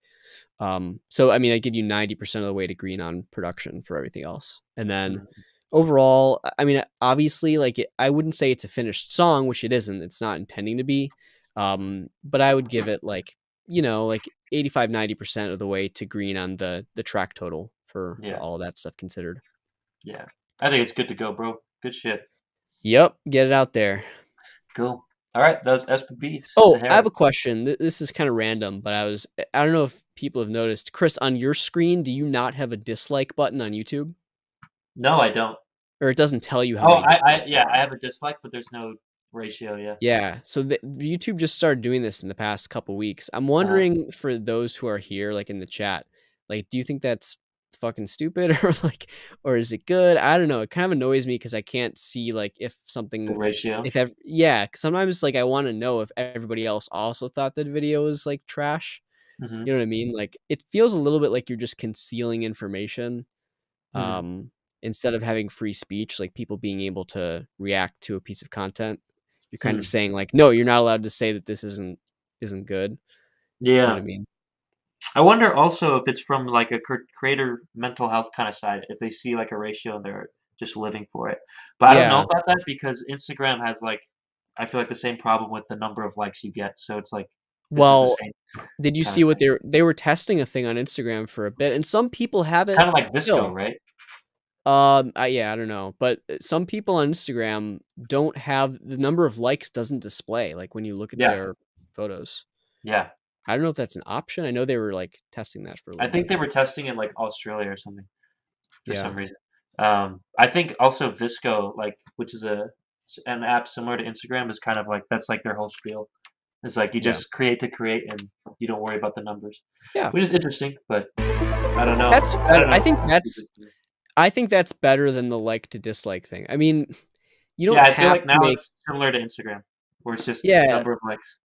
Speaker 4: So I mean, I give you 90% of the way to green on production for everything else. And then
Speaker 3: mhm,
Speaker 4: overall, I mean, obviously, like I wouldn't say it's a finished song, which it isn't. It's not intending to be. But I would give it like, like 85-90% of the way to green on the track total for
Speaker 3: yeah,
Speaker 4: all of that stuff considered.
Speaker 3: yeah. I think it's good to go, bro. Good shit.
Speaker 4: Yep, get it out there.
Speaker 3: Cool. Alright, that was Espa Beats,
Speaker 4: Oh, I have
Speaker 3: Sahara.
Speaker 4: a question. This is kind of random, but I don't know if people have noticed. Chris, on your screen, do you not have a dislike button on YouTube?
Speaker 3: No, I don't.
Speaker 4: Or it doesn't tell you how
Speaker 3: Oh,
Speaker 4: many dislikes there
Speaker 3: yeah, I
Speaker 4: are?
Speaker 3: have a dislike, but there's no ratio, yeah.
Speaker 4: Yeah, so YouTube just started doing this in the past couple weeks. I'm
Speaker 3: Uh,
Speaker 4: wondering for those who are here, like in the chat, like, do you think that's fucking stupid or is it good? I don't know. It kind of annoys me because I can't see like if
Speaker 3: the
Speaker 4: something,
Speaker 3: ratio.
Speaker 4: if ever, yeah. 'Cause sometimes like I want to know if everybody else also thought the video was like trash.
Speaker 3: Mhm,
Speaker 4: You know what I mean? Like it feels a little bit like you're just concealing information,
Speaker 3: mhm,
Speaker 4: um, instead of having free speech, like people being able to react to a piece of content. You're kind of
Speaker 3: hmm.
Speaker 4: saying like, no, you're not allowed to say that this isn't good. You know
Speaker 3: Yeah.
Speaker 4: what I mean?
Speaker 3: I wonder also if it's from, like, a creator mental health kinda side, if they see, like, a ratio and they're just living for it. But I don't know
Speaker 4: Yeah.
Speaker 3: about that because Instagram has, like I feel like the same problem with the number of likes you get, so it's like, this is the
Speaker 4: Well,
Speaker 3: same
Speaker 4: did you
Speaker 3: kinda
Speaker 4: see what
Speaker 3: thing.
Speaker 4: they were testing a thing on Instagram for a bit, and some people have
Speaker 3: It's
Speaker 4: it
Speaker 3: kinda like Visco,
Speaker 4: still.
Speaker 3: right?
Speaker 4: Yeah, I don't know, but some people on Instagram don't have the number of likes doesn't display like when you look at
Speaker 3: Yeah,
Speaker 4: their photos.
Speaker 3: yeah.
Speaker 4: I don't know if that's an option. I know they were like testing that for a
Speaker 3: I
Speaker 4: little
Speaker 3: think
Speaker 4: bit.
Speaker 3: they were testing in, like, Australia or something for
Speaker 4: Yeah.
Speaker 3: some reason. I think also Visco, like, which is an app similar to Instagram, is kind of like that's like their whole spiel. It's like you
Speaker 4: Yeah.
Speaker 3: just create to create and you don't worry about the numbers,
Speaker 4: Yeah.
Speaker 3: which is interesting, but I don't know.
Speaker 4: That's
Speaker 3: I
Speaker 4: better.
Speaker 3: don't know if it's stupid.
Speaker 4: I think that's better than the like to dislike thing. I mean, you
Speaker 3: Yeah,
Speaker 4: don't
Speaker 3: I feel
Speaker 4: have
Speaker 3: like
Speaker 4: to
Speaker 3: now
Speaker 4: make.
Speaker 3: it's similar to Instagram, where it's just
Speaker 4: Yeah,
Speaker 3: number of likes.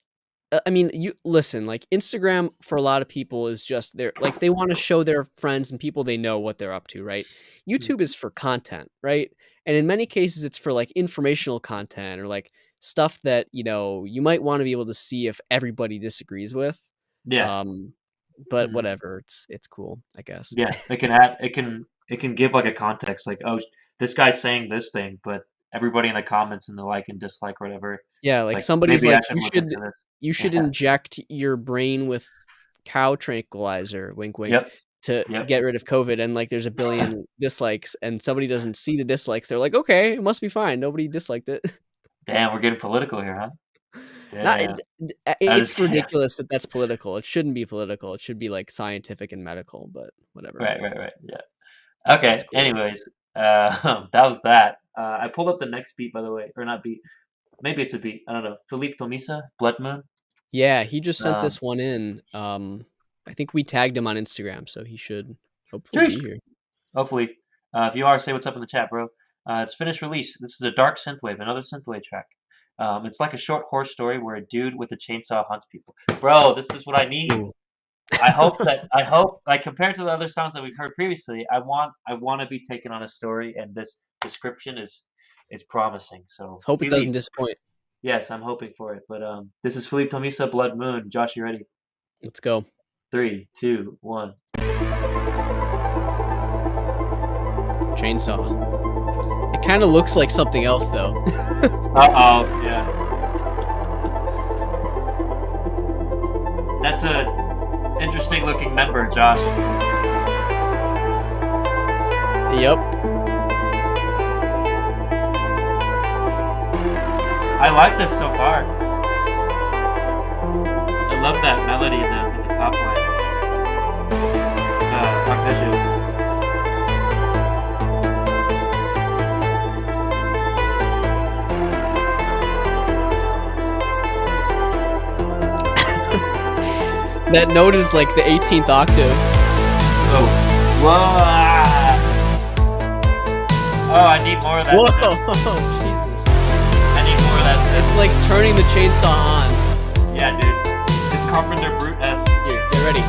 Speaker 4: I mean, you listen, like Instagram for a lot of people is just their like they want to show their friends and people they know what they're up to, right?
Speaker 3: Mm.
Speaker 4: YouTube is for content, right? And in many cases it's for like informational content or like stuff that, you might want to be able to see if everybody disagrees with.
Speaker 3: Yeah,
Speaker 4: Um but
Speaker 3: mhm.
Speaker 4: whatever, it's cool, I guess.
Speaker 3: Yeah, it can give, like, a context, like, "Oh, this guy's saying this thing, but everybody in the comments and the like and dislike or whatever,
Speaker 4: Yeah,
Speaker 3: it's
Speaker 4: like
Speaker 3: like,
Speaker 4: somebody's
Speaker 3: maybe I
Speaker 4: like,
Speaker 3: should
Speaker 4: "You
Speaker 3: look into
Speaker 4: should
Speaker 3: this."
Speaker 4: you should
Speaker 3: Yeah.
Speaker 4: inject your brain with cow tranquilizer, wink, wink,
Speaker 3: Yep,
Speaker 4: to
Speaker 3: yep.
Speaker 4: get rid of COVID," and, like, there's a billion dislikes, and somebody doesn't see the dislikes, they're like, "Okay, it must be fine, nobody disliked it."
Speaker 3: Damn, we're getting political here, huh?
Speaker 4: Not
Speaker 3: Damn. That is
Speaker 4: it's
Speaker 3: yeah.
Speaker 4: ridiculous that that's political, it shouldn't be political, it should be, like, scientific and medical, but whatever.
Speaker 3: Right, right, right, yeah.
Speaker 4: It's
Speaker 3: Okay,
Speaker 4: cool.
Speaker 3: anyways, that was that. I pulled up the next beat, by the way, or not beat. Maybe it's a beat, I don't know. Philippe Tomisa, Blood Moon.
Speaker 4: Yeah, he just sent
Speaker 3: Um,
Speaker 4: this one in, I think we tagged him on Instagram, so he should hopefully
Speaker 3: sheesh.
Speaker 4: be here.
Speaker 3: Hopefully. If you are, say what's up in the chat, bro. It's finished release. This is a dark synthwave, another synthwave track. It's like a short horror story where a dude with a chainsaw hunts people. Bro, this is what I need.
Speaker 4: Ooh.
Speaker 3: I hope like compared to the other songs that we've heard previously, I want to be taken on a story and this description is promising. So
Speaker 4: Let's hope it doesn't
Speaker 3: Philippe,
Speaker 4: disappoint.
Speaker 3: yes, I'm hoping for it. But this is Philippe Tomisa, Blood Moon. Josh, you ready?
Speaker 4: Let's go.
Speaker 3: 3, 2, 1.
Speaker 4: Chainsaw. It kinda looks like something else, though.
Speaker 3: Uh-oh, yeah. That's a interesting looking member, Josh.
Speaker 4: Yep.
Speaker 3: I like this so far. I love that melody in the top line. Arpeggio.
Speaker 4: That note is like the 18th octave.
Speaker 3: Oh. Whoa. Ah. Oh, I need more of that.
Speaker 4: Whoa,
Speaker 3: shit.
Speaker 4: Jesus.
Speaker 3: I need more of that. Shit.
Speaker 4: It's like turning the chainsaw on.
Speaker 3: Yeah, dude. It's Carpenter Brute-esque.
Speaker 4: Here, get ready.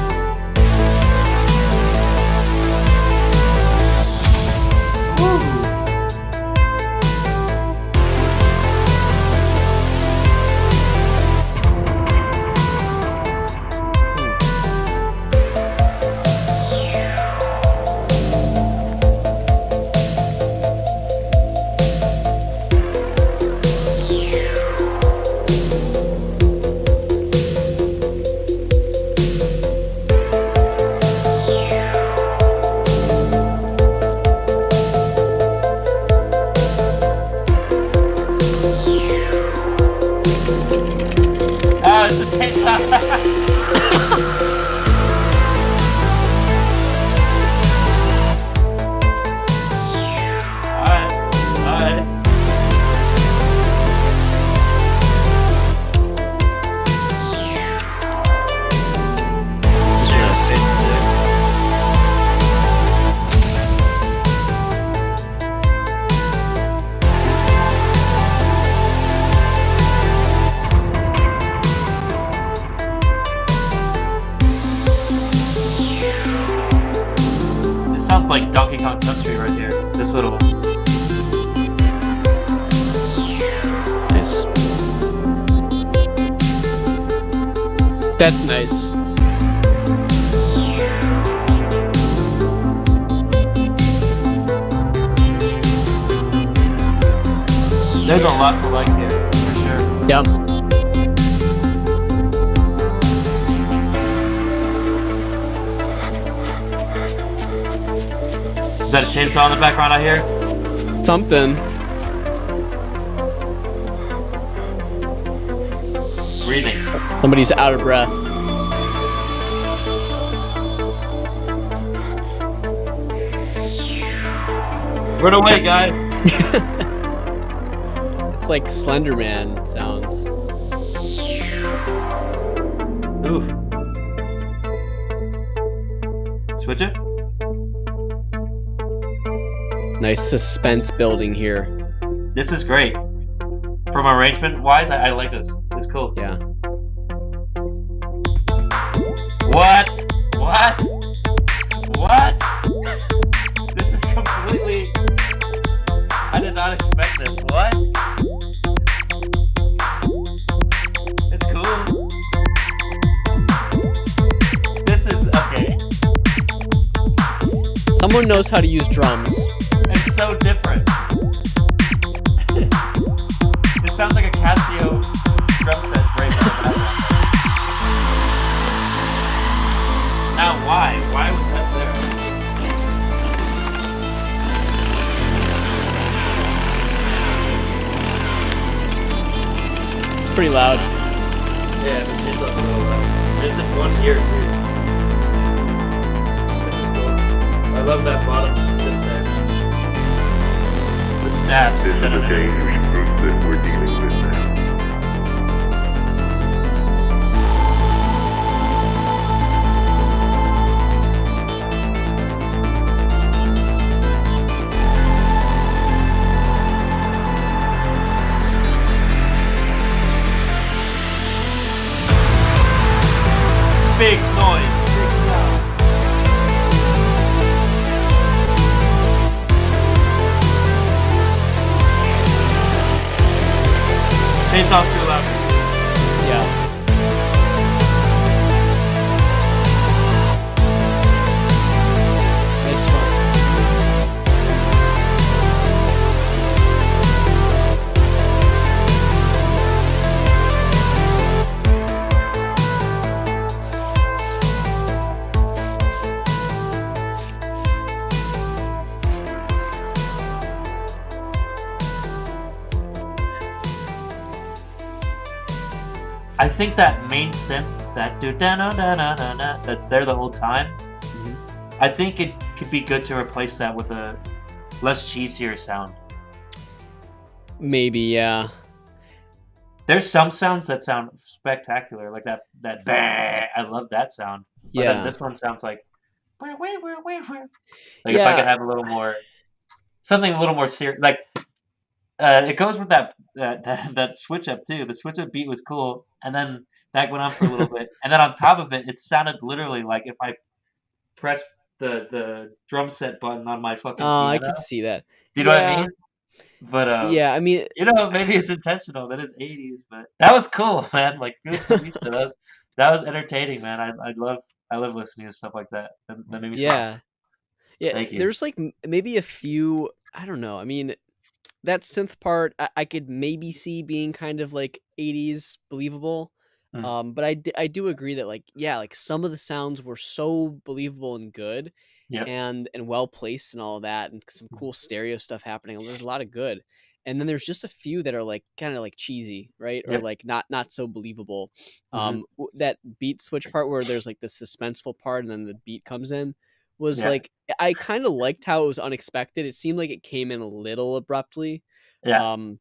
Speaker 3: Oh, it's a chainsaw. Alright. This sounds like Donkey Kong Country right here. This little.
Speaker 4: Nice. That's nice.
Speaker 3: There's a lot to like here, for sure.
Speaker 4: Yep.
Speaker 3: Is that a chainsaw in the background I hear?
Speaker 4: Something.
Speaker 3: Breathing.
Speaker 4: Somebody's out of breath.
Speaker 3: Run away, guys.
Speaker 4: It's like Slender Man sounds.
Speaker 3: Oof. Switch it?
Speaker 4: Nice suspense building here.
Speaker 3: This is great. From arrangement wise, I like this. It's cool.
Speaker 4: Yeah.
Speaker 3: What? What? What? This is completely. I did not expect this. What? It's cool. This is okay.
Speaker 4: Someone knows how to use drums.
Speaker 3: It's so different. This sounds like a Casio drum set right now. Now why? Why was that there?
Speaker 4: It's pretty loud.
Speaker 3: Yeah, the kids up a little loud. There's just one here, dude. This is cool. I love that bottom bit there. The snap.
Speaker 5: This is the dangerous group that we're dealing with now.
Speaker 3: Big noise. Big sound. I think that main synth, that do da na da na na na, that's there the whole time.
Speaker 4: Mhm.
Speaker 3: I think it could be good to replace that with a less cheesier sound.
Speaker 4: Maybe, yeah.
Speaker 3: There's some sounds that sound spectacular, like that bah, I love that sound. But then
Speaker 4: Yeah.
Speaker 3: this one sounds like wah, wah, wah, wah, wah. Like if I could
Speaker 4: Yeah.
Speaker 3: have a little more something a little more serious, like it goes with that switch up too. The switch up beat was cool, and then that went on for a little bit, and then on top of it, it sounded literally like if I pressed the drum set button on my fucking
Speaker 4: I
Speaker 3: piano.
Speaker 4: could see that.
Speaker 3: Do you know what I
Speaker 4: Yeah.
Speaker 3: mean? But
Speaker 4: Yeah, I mean,
Speaker 3: maybe it's intentional. That is 80s, but that was cool, man. Like good Turista, that was entertaining, man. I love listening to stuff like that. That made me smile.
Speaker 4: yeah. Yeah,
Speaker 3: Thank you.
Speaker 4: there's, like, maybe a few I don't know, I mean, that synth part, I could maybe see being kind of, like, 80s believable,
Speaker 3: Mm,
Speaker 4: but I do agree that, like, yeah, like, some of the sounds were so believable and good,
Speaker 3: yep.
Speaker 4: and well placed and all of that, and some cool stereo stuff happening. There's a lot of good, and then there's just a few that are like kind of like cheesy, right? Or
Speaker 3: Yep.
Speaker 4: like not so believable.
Speaker 3: Hmm.
Speaker 4: That beat switch part where there's like the suspenseful part and then the beat comes in was
Speaker 3: Yeah.
Speaker 4: like I kind of liked how it was unexpected. It seemed like it came in a little abruptly.
Speaker 3: Yeah.
Speaker 4: Um,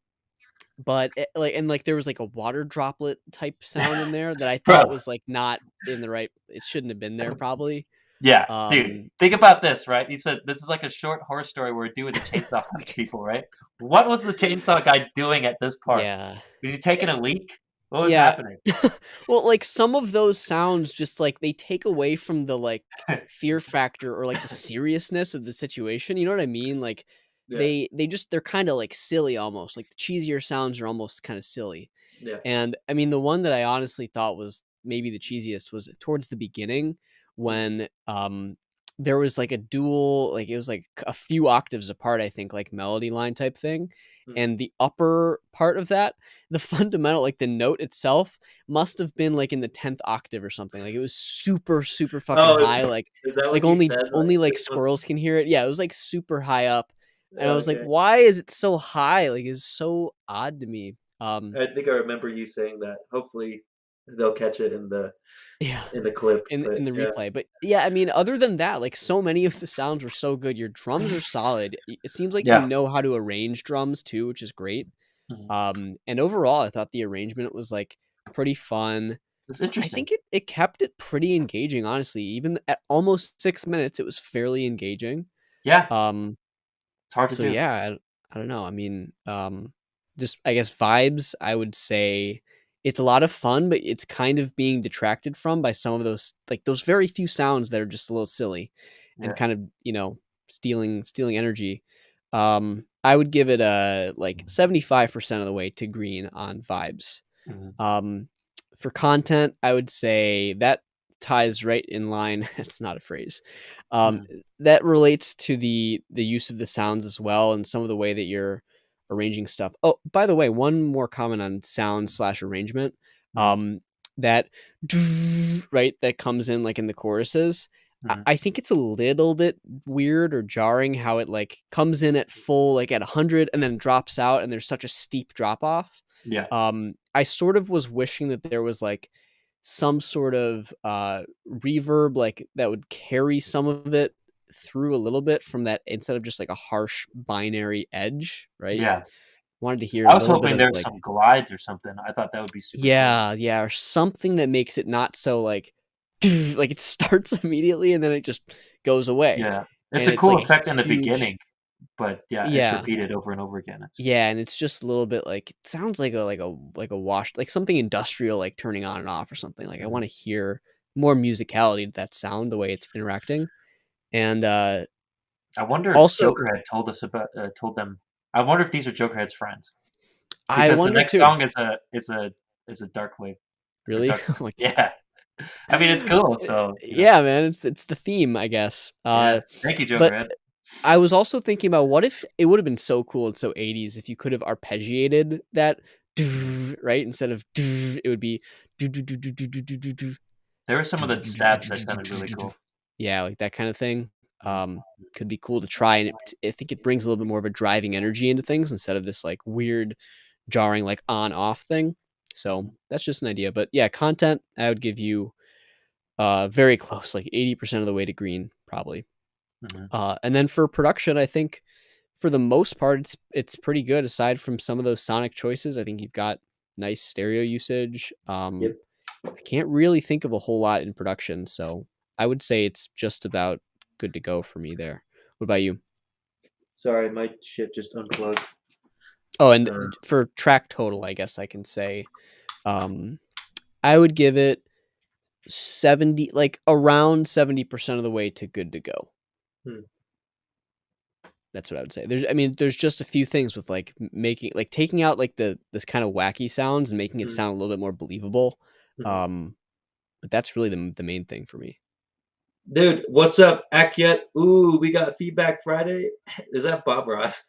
Speaker 4: but like there was like a water droplet type sound in there that I thought
Speaker 3: Bro.
Speaker 4: was like not in the right. It shouldn't have been there probably.
Speaker 3: Yeah, dude.
Speaker 4: Um,
Speaker 3: Think about this, right? He said this is like a short horror story where a dude with a chainsaw hunts people, right? What was the chainsaw guy doing at this part?
Speaker 4: yeah.
Speaker 3: Was he taking a leak? What was
Speaker 4: Yeah.
Speaker 3: happening?
Speaker 4: Well, like, some of those sounds just, like, they take away from the, like, fear factor or, like, the seriousness of the situation, you know what I mean? Like,
Speaker 3: Yeah.
Speaker 4: they just they're kinda, like, silly almost, like, the cheesier sounds are almost kinda silly.
Speaker 3: Yeah.
Speaker 4: And, I mean, the one that I honestly thought was maybe the cheesiest was towards the beginning
Speaker 3: Mm,
Speaker 4: when, there was, like, a dual like, it was, like, a few octaves apart, I think, like, melody line type thing,
Speaker 3: mm.
Speaker 4: and the upper part of that, the fundamental like, the note itself must have been, like, in the 10th octave or something, like, it was super, super fucking
Speaker 3: Oh,
Speaker 4: high, like
Speaker 3: is that
Speaker 4: like,
Speaker 3: what he
Speaker 4: only
Speaker 3: said? Like
Speaker 4: only, like,
Speaker 3: this was
Speaker 4: squirrels can hear it. Yeah, it was, like, super high up, and I was like,
Speaker 3: okay.
Speaker 4: "Why is it so high?" Like, it's so odd to me.
Speaker 3: I think I remember you saying that. Hopefully, they'll catch it
Speaker 4: Yeah,
Speaker 3: in the clip.
Speaker 4: in
Speaker 3: But
Speaker 4: the
Speaker 3: yeah,
Speaker 4: replay, but, yeah, I mean, other than that, like, so many of the sounds were so good. Your drums are solid. It seems like you
Speaker 3: yeah,
Speaker 4: know how to arrange drums too, which is great.
Speaker 3: mhm.
Speaker 4: And overall, I thought the arrangement was, like, pretty fun.
Speaker 3: It's
Speaker 4: I
Speaker 3: interesting.
Speaker 4: think it kept it pretty engaging, honestly. Even at almost 6 minutes, it was fairly engaging.
Speaker 3: Yeah,
Speaker 4: Um,
Speaker 3: it's hard to
Speaker 4: so
Speaker 3: do.
Speaker 4: yeah, I don't know. I mean, just I guess vibes, I would say it's a lot of fun, but it's kind of being detracted from by some of those like those very few sounds that are just a little silly and
Speaker 3: Yeah.
Speaker 4: kind of, stealing energy. I would give it a like 75% of the way to green on vibes.
Speaker 3: Mhm,
Speaker 4: Um, for content, I would say that ties right in line. It's not a phrase. Um,
Speaker 3: mhm,
Speaker 4: that relates to the use of the sounds as well, and some of the way that you're arranging stuff. Oh, by the way, one more comment on sound slash arrangement.
Speaker 3: mhm,
Speaker 4: Um, that right that comes in like in the choruses.
Speaker 3: mhm.
Speaker 4: I think it's a little bit weird or jarring how it like comes in at full like at 100 and then drops out and there's such a steep drop off.
Speaker 3: Yeah,
Speaker 4: I sort of was wishing that there was like some sort of reverb like that would carry some of it through a little bit from that instead of just like a harsh binary edge, right?
Speaker 3: yeah.
Speaker 4: Wanted to hear a
Speaker 3: I was
Speaker 4: little bit
Speaker 3: hoping
Speaker 4: of
Speaker 3: there's
Speaker 4: like
Speaker 3: some glides or something. I thought that would be super cool.
Speaker 4: yeah, yeah, or something that makes it not so like like it starts immediately and then it just goes away.
Speaker 3: Yeah. It's
Speaker 4: And
Speaker 3: a
Speaker 4: it's like
Speaker 3: cool
Speaker 4: a
Speaker 3: effect in the
Speaker 4: huge
Speaker 3: beginning, but yeah, it's
Speaker 4: yeah.
Speaker 3: repeated over and over again. It's
Speaker 4: Yeah, and it's just a little bit like it sounds like a wash like something industrial like turning on and off or something. Like I
Speaker 3: mhm.
Speaker 4: want to hear more musicality to that sound, the way it's interacting. And
Speaker 3: I wonder if
Speaker 4: also
Speaker 3: Joker had told them. I wonder if these are Jokerhead's friends
Speaker 4: I
Speaker 3: because the
Speaker 4: wonder
Speaker 3: next
Speaker 4: too.
Speaker 3: song is a dark wave or
Speaker 4: Really?
Speaker 3: dark.
Speaker 4: Oh my god.
Speaker 3: Yeah, I mean it's cool. So
Speaker 4: Yeah, man, it's the theme, I guess.
Speaker 3: yeah. Thank you,
Speaker 4: But
Speaker 3: Jokerhead.
Speaker 4: I was also thinking about what if it would have been so cool and so 80s if you could have arpeggiated that right instead of it would be
Speaker 3: There were some of the stabs that sounded really cool.
Speaker 4: yeah, like that kind of thing.
Speaker 3: Mhm.
Speaker 4: Could be cool to try, and I think it brings a little bit more of a driving energy into things instead of this like weird jarring like on off thing. So that's just an idea. But yeah, content, I would give you very close, like 80% of the way to green, probably. And then for production, I think for the most part, it's pretty good. Aside from some of those sonic choices, I think you've got nice stereo usage.
Speaker 3: Yep.
Speaker 4: I can't really think of a whole lot in production, so I would say it's just about good to go for me there. What about you?
Speaker 3: Sorry, my shit just unplugged.
Speaker 4: Oh, and for track total, I guess I can say, I would give it 70, like around 70% of the way to good to go. That's what I would say. There's just a few things with like taking out like this kind of wacky sounds and making it sound a little bit more believable. But that's really the main thing for me.
Speaker 3: Dude, what's up, Akyet? Ooh, we got feedback Friday. Is that Bob Ross?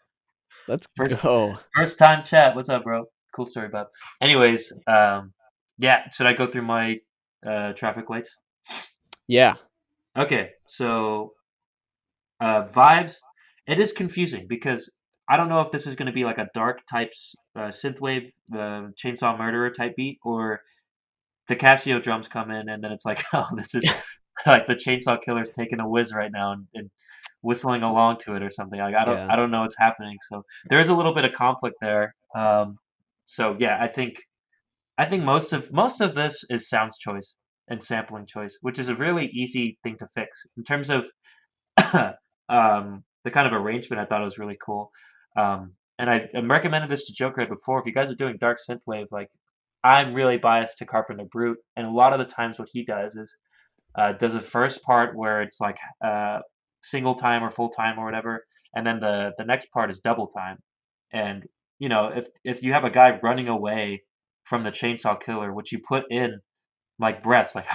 Speaker 4: Let's go.
Speaker 3: First time chat. What's up, bro? Cool story, Bob. Anyways, yeah, should I go through my traffic lights?
Speaker 4: Yeah.
Speaker 3: Okay, so vibes. It is confusing because I don't know if this is going to be like a dark type synthwave, chainsaw murderer type beat, or the Casio drums come in and then it's like, oh, this is like the Chainsaw Killer's taking a whiz right now and whistling along to it or something. Like I don't know what's happening. So there is a little bit of conflict there. So yeah, I think most of this is sounds choice and sampling choice, which is a really easy thing to fix in terms of the kind of arrangement. I thought it was really cool. And I recommended this to Jokerhead before. If you guys are doing dark synthwave, like I'm really biased to Carpenter Brute, and a lot of the times what he does is does a first part where it's like single time or full time or whatever, and then the next part is double time. And you know, if you have a guy running away from the Chainsaw Killer, which you put in like breaths, like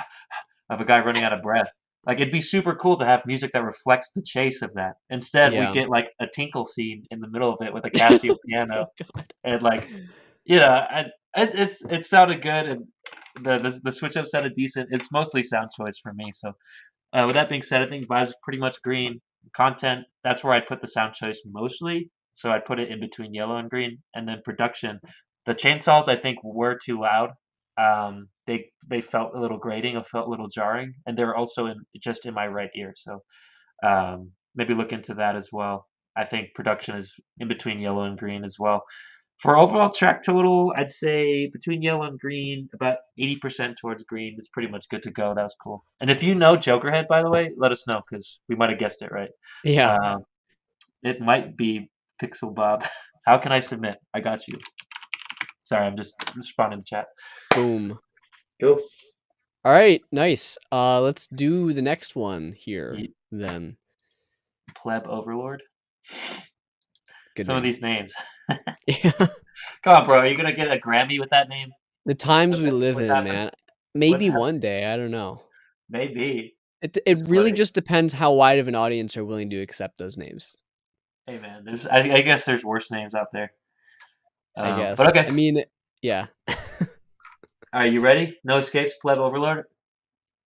Speaker 3: of a guy running out of breath, like it'd be super cool to have music that reflects the chase of that. Instead, we get like a tinkle scene in the middle of it with a Casio piano, and like, you know, it sounded good, and the switch up sounded decent. It's mostly sound choice for me. So with that being said, I think vibes pretty much green. Content, that's where I'd put the sound choice mostly. So I'd put it in between yellow and green. And then production, the chainsaws I think were too loud. They felt a little grating, it felt a little jarring, and they're also just in my right ear. So maybe look into that as well. I think production is in between yellow and green as well. For overall track total, I'd say between yellow and green, about 80% towards green is pretty much good to go. That was cool. And if you know Jokerhead, by the way, let us know because we might have guessed it right.
Speaker 4: Yeah.
Speaker 3: It might be Pixel Bob. How can I submit? I got you. Sorry, I'm just responding to chat.
Speaker 4: Boom.
Speaker 3: Go.
Speaker 4: All right, nice. Let's do the next one here then.
Speaker 3: Pleb Overlord.
Speaker 4: Good
Speaker 3: Some
Speaker 4: name.
Speaker 3: of these names.
Speaker 4: Yeah.
Speaker 3: Come on, bro. Are you gonna get a Grammy with that name?
Speaker 4: The times we live in,
Speaker 3: happening?
Speaker 4: man. Maybe one day. I don't know.
Speaker 3: Maybe.
Speaker 4: It really just depends how wide of an audience are willing to accept those names.
Speaker 3: Hey, man. I guess there's worse names out there.
Speaker 4: I guess.
Speaker 3: But okay.
Speaker 4: I mean, yeah.
Speaker 3: Are you ready? No Escapes, Pleb Overlord?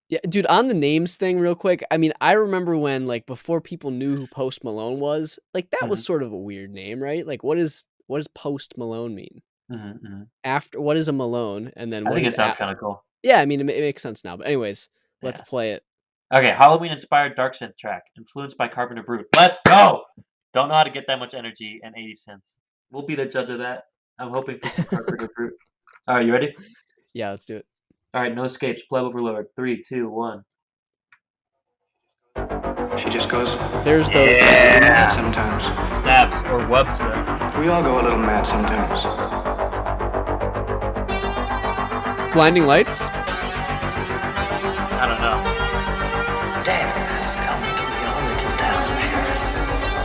Speaker 4: Yeah, dude, on the names thing real quick, I mean, I remember when, like, before people knew who Post Malone was, like, that was sort of a weird name, right? Like, what does Post Malone mean? After, what is a Malone? And then
Speaker 3: I think it sounds kind of cool.
Speaker 4: Yeah, I mean, it makes sense now. But anyways, let's play it.
Speaker 3: Okay, Halloween-inspired dark synth track, influenced by Carpenter Brute. Let's go! Don't know how to get that much energy and 80 cents. We'll be the judge of that. I'm hoping for some Carpenter Brute. All right, you ready?
Speaker 4: Yeah, let's do it.
Speaker 3: All right, No Escapes, Pleb Overlord. 3, 2, 1.
Speaker 6: She just goes.
Speaker 4: There's those.
Speaker 6: Yeah. Sometimes.
Speaker 3: Snaps or wubs them.
Speaker 6: We all go a little mad sometimes.
Speaker 4: Blinding Lights?
Speaker 3: I don't know.
Speaker 7: Death has come to your little town, Sheriff.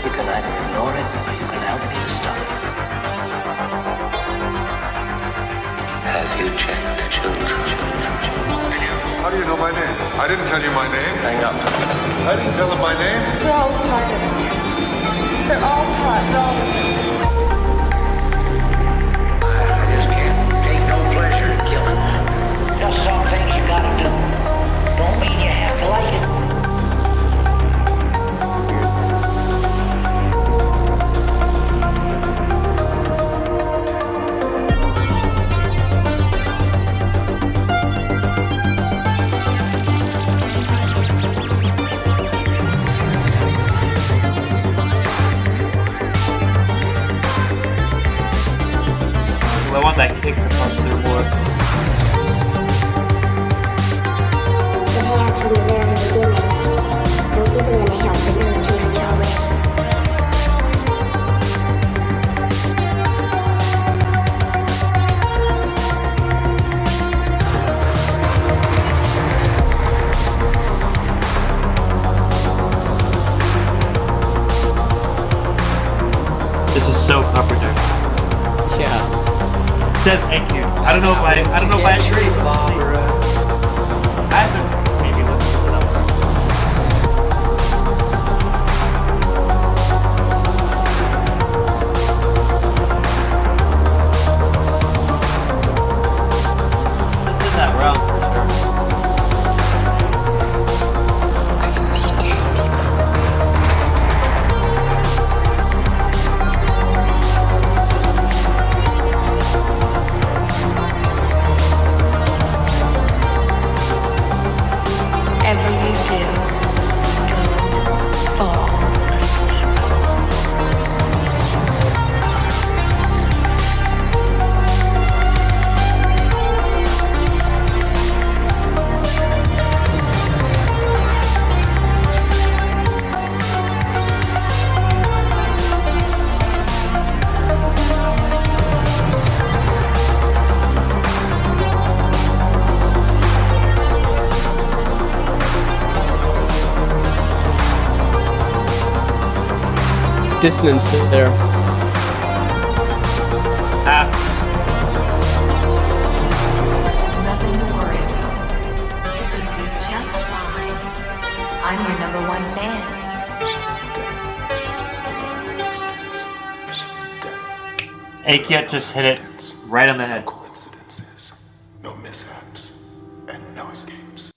Speaker 7: You can either ignore it or you can help me to stop it. Have you checked the children?
Speaker 8: How do you know my name? I didn't tell you my name.
Speaker 7: Hang up.
Speaker 8: I didn't tell him my name.
Speaker 9: They're all part of it. They're all parts, all of them.
Speaker 7: I just can't take no pleasure in killing. Just some things you gotta do. Don't mean you have to like it.
Speaker 3: want that kick to punch through more.
Speaker 2: The hands from the very beginning. And even when they help the news too much always.
Speaker 3: This is so Carpenter.
Speaker 4: Yeah.
Speaker 3: Says thank you. I don't know if I agree. I haven't maybe listened to it. It's in that realm for sure.
Speaker 9: Whatever you do, don't fall asleep.
Speaker 4: Dissonance there.
Speaker 3: Ah,
Speaker 10: Nothing to worry about. You're gonna be just fine. I'm your number one fan.
Speaker 3: Akiet just hit it right on the head.
Speaker 8: Coincidences, no mishaps, and no escapes.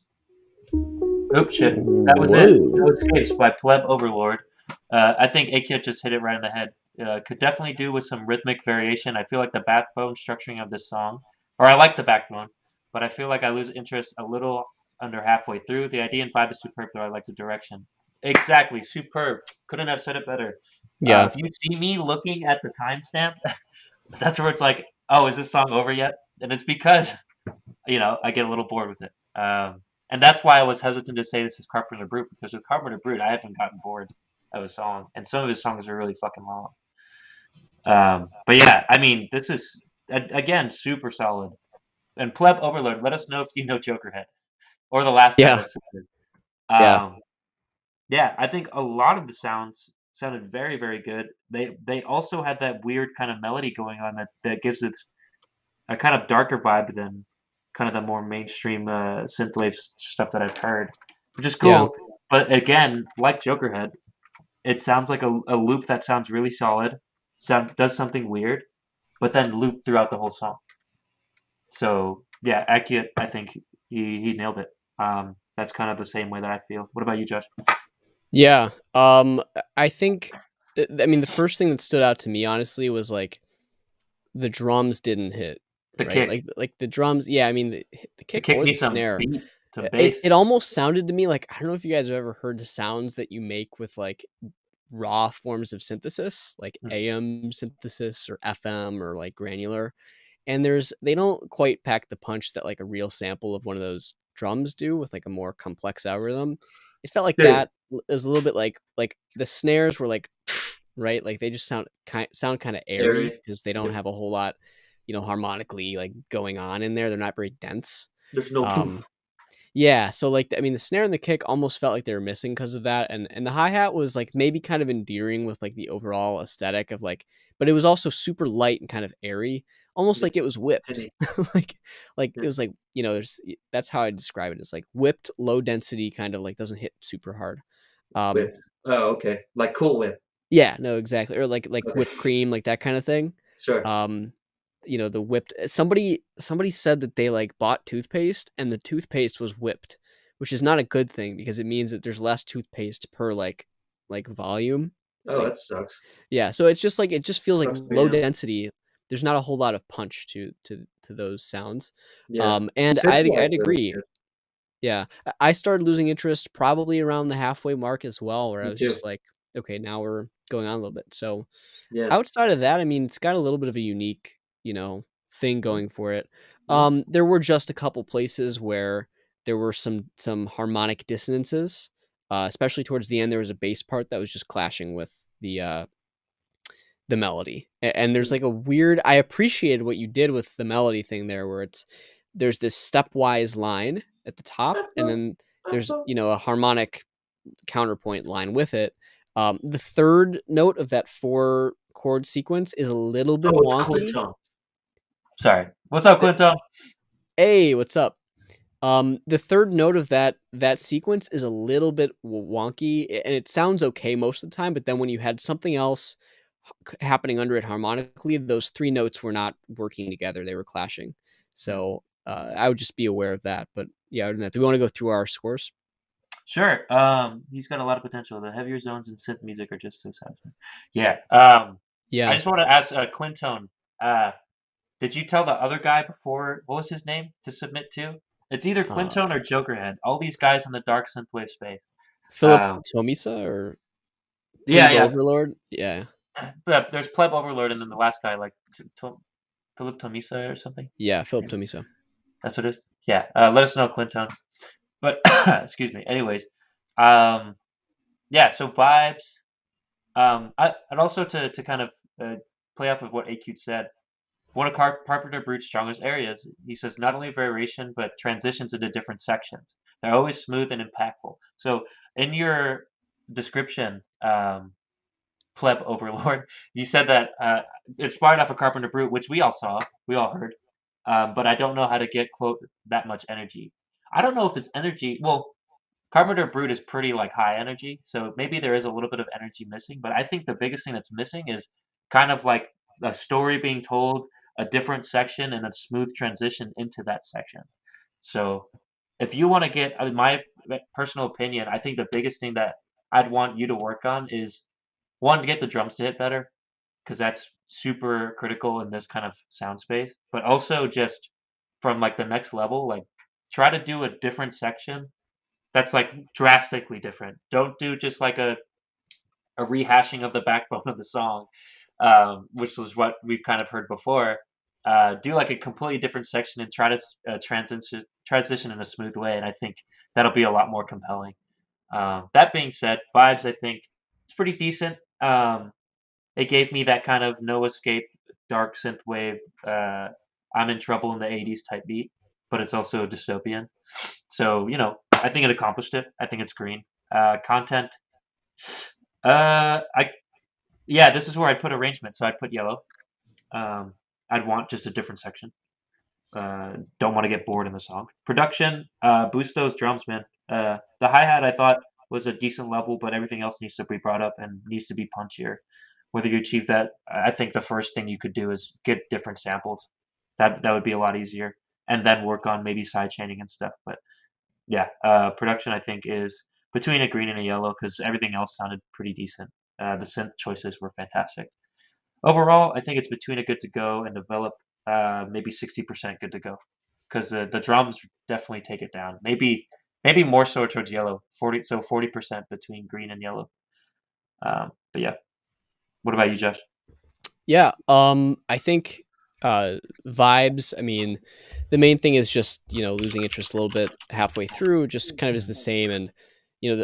Speaker 3: Oops, shit. That was it. No Escapes by Pleb Overlord. I think Akiet just hit it right on the head. Could definitely do with some rhythmic variation. I feel like the backbone structuring of this song, or I like the backbone, but I feel like I lose interest a little under halfway through. The idea and vibe is superb, though I like the direction. Exactly, superb. Couldn't have said it better.
Speaker 4: Yeah.
Speaker 3: If you see me looking at the timestamp, that's where it's like, oh, is this song over yet? And it's because, I get a little bored with it. And that's why I was hesitant to say this is Carpenter Brute, because with Carpenter Brute, I haven't gotten bored of a song, and some of his songs are really fucking long. But yeah, I mean, this is again super solid. And Pleb Overlord, let us know if you know Jokerhead or the last guy
Speaker 4: Yeah.
Speaker 3: that submitted.
Speaker 4: Yeah.
Speaker 3: Yeah, I think a lot of the sounds sounded very, very good. They also had that weird kind of melody going on that gives it a kind of darker vibe than kind of the more mainstream synthwave stuff that I've heard, which is cool.
Speaker 4: Yeah.
Speaker 3: But again, like Jokerhead, it sounds like a loop that sounds really solid, does something weird, but then loop throughout the whole song. So yeah, Akiet, I think he nailed it. That's kind of the same way that I feel. What about you, Josh?
Speaker 4: Yeah. I think, I mean, the first thing that stood out to me, honestly, was like the drums didn't hit.
Speaker 3: The
Speaker 4: right?
Speaker 3: kick.
Speaker 4: Like the drums. Yeah. I mean, the
Speaker 3: The
Speaker 4: kick
Speaker 3: kick
Speaker 4: or the
Speaker 3: needs some
Speaker 4: snare.
Speaker 3: beat, some bass.
Speaker 4: It almost sounded to me like, I don't know if you guys have ever heard the sounds that you make with like raw forms of synthesis, like AM synthesis or FM or like granular. And they don't quite pack the punch that like a real sample of one of those drums do with like a more complex algorithm. It felt like
Speaker 3: Dude.
Speaker 4: that was a little bit like the snares were like right, like they just sound kind of airy
Speaker 3: Airy.
Speaker 4: because they don't
Speaker 3: Yeah.
Speaker 4: have a whole lot, harmonically like going on in there. They're not very dense.
Speaker 3: There's no poof.
Speaker 4: Yeah, so like I mean, the snare and the kick almost felt like they were missing because of that, and the hi hat was like maybe kind of endearing with like the overall aesthetic of like, but it was also super light and kind of airy, almost
Speaker 3: Yeah.
Speaker 4: like it was whipped,
Speaker 3: Penny.
Speaker 4: like
Speaker 3: Yeah.
Speaker 4: it was like there's that's how I describe it. It's like whipped, low density, kind of like doesn't hit super hard.
Speaker 3: Whipped. Oh, okay. Like Cool Whip.
Speaker 4: Yeah, no, exactly, or like
Speaker 3: Okay.
Speaker 4: whipped cream, like that kind of thing.
Speaker 3: Sure.
Speaker 4: The whipped. Somebody said that they like bought toothpaste and the toothpaste was whipped, which is not a good thing because it means that there's less toothpaste per like volume.
Speaker 3: Oh,
Speaker 4: Like,
Speaker 3: that sucks.
Speaker 4: yeah, so it's just like it just feels like
Speaker 3: Sucks to be
Speaker 4: low
Speaker 3: them.
Speaker 4: density. There's not a whole lot of punch to those sounds.
Speaker 3: Yeah.
Speaker 4: And
Speaker 3: Synth-wise,
Speaker 4: I'd
Speaker 3: really
Speaker 4: agree.
Speaker 3: good.
Speaker 4: Yeah, I started losing interest probably around the halfway mark as well, where I
Speaker 3: Me
Speaker 4: was
Speaker 3: too.
Speaker 4: just like, okay, now we're going on a little bit. So
Speaker 3: Yeah.
Speaker 4: outside of that, I mean, it's got a little bit of a unique, thing going for it.
Speaker 3: Yeah.
Speaker 4: There were just a couple places where there were some harmonic dissonances, especially towards the end. There was a bass part that was just clashing with the melody, and there's like a weird. I appreciated what you did with the melody thing there, where there's this stepwise line at the top, and then there's a harmonic counterpoint line with it. The third note of that 4-chord sequence is a little bit
Speaker 3: Oh, it's
Speaker 4: wonky.
Speaker 3: Clinton. Sorry. What's up, Clinton?
Speaker 4: Hey, what's up? The third note of that sequence is a little bit wonky, and it sounds okay most of the time. But then when you had something else happening under it harmonically, those 3 notes were not working together; they were clashing. So I would just be aware of that. But yeah, other than that, do we want to go through our scores?
Speaker 3: Sure. He's got a lot of potential. The heavier zones in synth music are just so satisfying. Yeah.
Speaker 4: Yeah.
Speaker 3: I just want to ask Clinton. Did you tell the other guy before? What was his name to submit to? It's either Clinton or Jokerhead. All these guys in the dark synthwave space.
Speaker 4: Philip Tomisa or
Speaker 3: Yeah,
Speaker 4: Plebe
Speaker 3: yeah.
Speaker 4: Overlord? Yeah.
Speaker 3: But there's Pleb Overlord, and then the last guy, like Philip Tomisa or something.
Speaker 4: Yeah, Philip Tomisa.
Speaker 3: That's what it is. Yeah. Let us know, Clinton. But excuse me. Anyways, yeah. So vibes. And also to kind of play off of what AQ said. One of Carpenter Brute's strongest areas, he says, not only variation but transitions into different sections. They're always smooth and impactful. So in your description, Pleb Overlord, you said that inspired off of Carpenter Brute, which we all saw, we all heard, but I don't know how to get, quote, that much energy. I don't know if it's energy. Well, Carpenter Brute is pretty like high energy, so maybe there is a little bit of energy missing. But I think the biggest thing that's missing is kind of like a story being told, a different section, and a smooth transition into that section. So if you want to get, I mean, my personal opinion, I think the biggest thing that I'd want you to work on is one, to get the drums to hit better, because that's super critical in this kind of sound space. But also just from like the next level, like try to do a different section that's like drastically different. Don't do just like a rehashing of the backbone of the song, which is what we've kind of heard before. Do like a completely different section and try to transition in a smooth way, and I think that'll be a lot more compelling. That being said, vibes, I think it's pretty decent. It gave me that kind of no escape dark synth wave. I'm in trouble in the '80s type beat, but it's also dystopian. So I think it accomplished it. I think it's green. Content. This is where I'd put arrangement. So I'd put yellow. I'd want just a different section. Don't want to get bored in the song. Production. Boost those drums, man. The hi-hat I thought was a decent level, but everything else needs to be brought up and needs to be punchier. Whether you achieve that, I think the first thing you could do is get different samples. That would be a lot easier, and then work on maybe side chaining and stuff. But yeah, production I think is between a green and a yellow because everything else sounded pretty decent. The synth choices were fantastic. Overall, I think it's between a good to go and develop, maybe 60% good to go, because the drums definitely take it down. Maybe more so towards yellow. 40% between green and yellow. But yeah, what about you, Josh?
Speaker 4: Yeah, I think vibes. I mean, the main thing is just losing interest a little bit halfway through. Just kind of is the same, and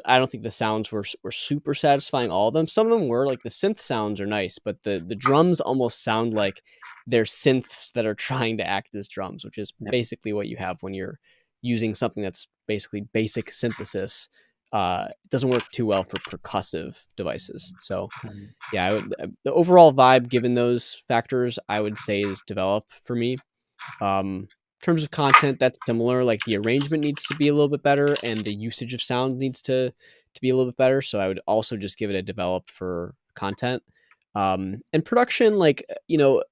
Speaker 4: I don't think the sounds were super satisfying. All of them. Some of them were like the synth sounds are nice, but the drums almost sound like they're synths that are trying to act as drums, which is basically what you have when you're using something that's basically basic synthesis. It doesn't work too well for percussive devices. So yeah, the overall vibe, given those factors, I would say is develop for me. In terms of content, that's similar. Like the arrangement needs to be a little bit better, and the usage of sound needs to be a little bit better. So I would also just give it a develop for content. And production, like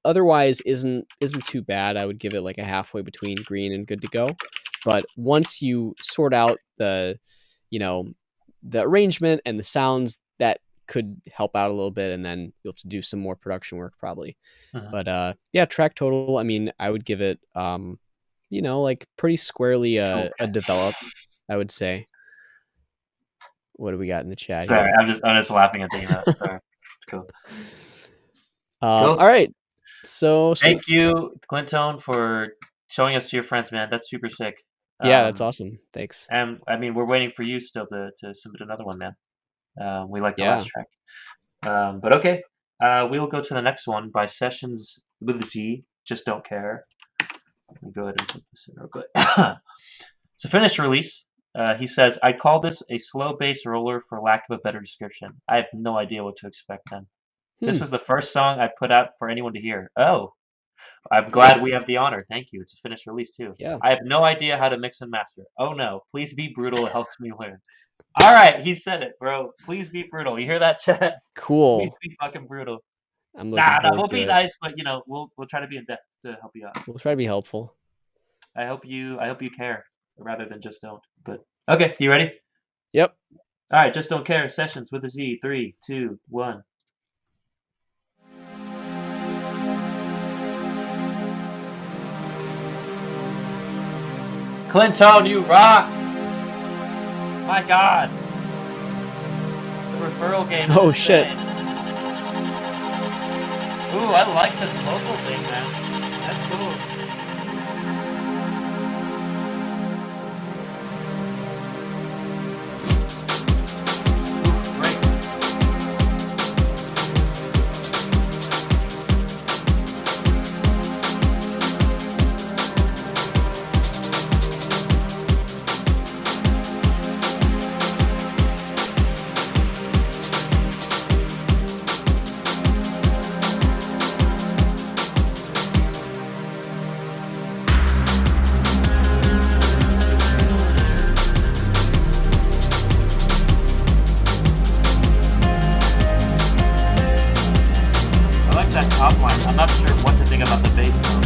Speaker 4: otherwise isn't too bad. I would give it like a halfway between green and good to go. But once you sort out the arrangement and the sounds, that could help out a little bit, and then you'll have to do some more production work probably. But yeah, track total, I mean, I would give it like pretty squarely a develop, I would say. What do we got in the chat
Speaker 3: Sorry,
Speaker 4: here?
Speaker 3: I'm just laughing at thinking that. Sorry. It's cool.
Speaker 4: All right, So sweet.
Speaker 3: Thank you, Clinton, for showing us to your friends, man. That's super sick.
Speaker 4: Yeah, that's awesome. Thanks.
Speaker 3: And I mean, we're waiting for you still to submit another one, man. We like the
Speaker 4: Yeah.
Speaker 3: last track. But okay, we will go to the next one by Sessions with the G. Just don't care. Let me go ahead and put this in real quick. It's a finished release. He says, "I'd call this a slow bass roller for lack of a better description. I have no idea what to expect then. This was the first song I put out for anyone to hear. Oh, I'm glad we have the honor. Thank you. It's a finished release too.
Speaker 4: Yeah.
Speaker 3: I have no idea how to mix and master. Oh no, please be brutal. It helps me learn." All right, he said it, bro. Please be brutal. You hear that, chat?
Speaker 4: Cool.
Speaker 3: Please be fucking brutal.
Speaker 4: I'm looking
Speaker 3: Nah,
Speaker 4: forward
Speaker 3: we'll
Speaker 4: to
Speaker 3: be
Speaker 4: it.
Speaker 3: nice, but you know, we'll try to be in depth to help you out.
Speaker 4: We'll try to be helpful.
Speaker 3: I hope you care rather than just don't. But okay, you ready?
Speaker 4: Yep.
Speaker 3: All right, just don't care. Sessions with a Z. 3, 2, 1. Clinton, you rock! My God, the referral game. Is
Speaker 4: Oh shit.
Speaker 3: insane. Ooh, I like this vocal thing, man. That's cool. Ooh, great. I like that top line. I'm not sure what to think about the bass though.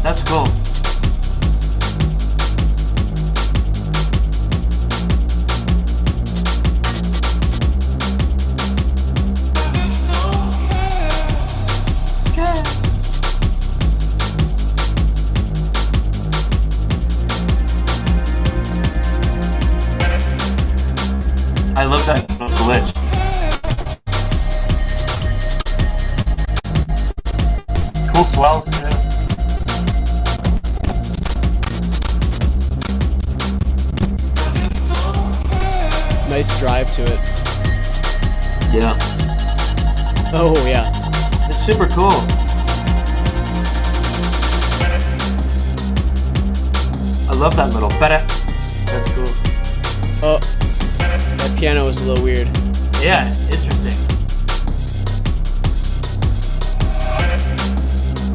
Speaker 3: That's cool. I love that glitch. Cool swells too.
Speaker 4: Nice drive to it.
Speaker 3: Yeah.
Speaker 4: Oh yeah.
Speaker 3: It's super cool. I love that little better. That's cool.
Speaker 4: Oh, that piano is a little weird.
Speaker 3: Yeah, interesting.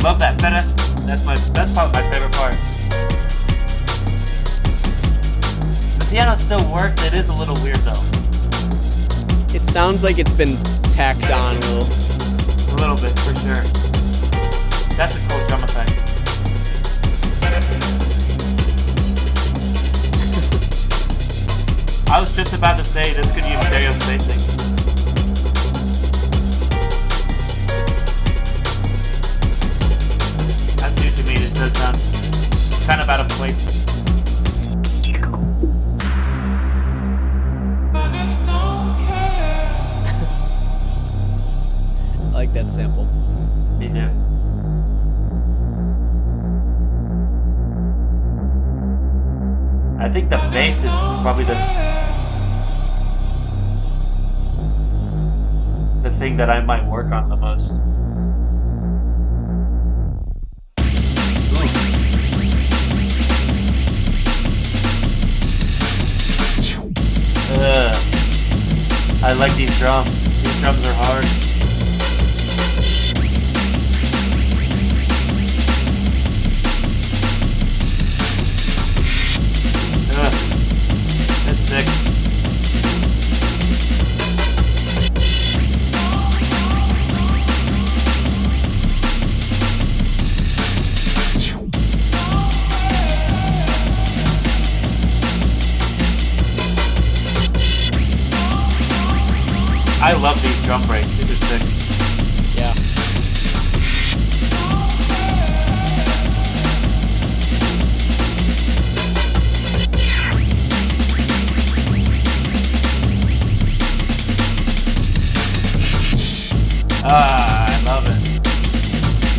Speaker 3: Love that better. That's probably my favorite part. The piano still works. It is a little weird though.
Speaker 4: It sounds like it's been tacked on a little.
Speaker 3: A little bit for sure. That's a cool drum effect. I was just about to say this could use stereo spacing. That's new to me. It does sound kind of out of place.
Speaker 4: I like that sample.
Speaker 3: Me too. I think the bass is probably the thing that I might work on the most. I like these drums. These drums are hard. I love these drum breaks. These are sick.
Speaker 4: Yeah.
Speaker 3: I love it.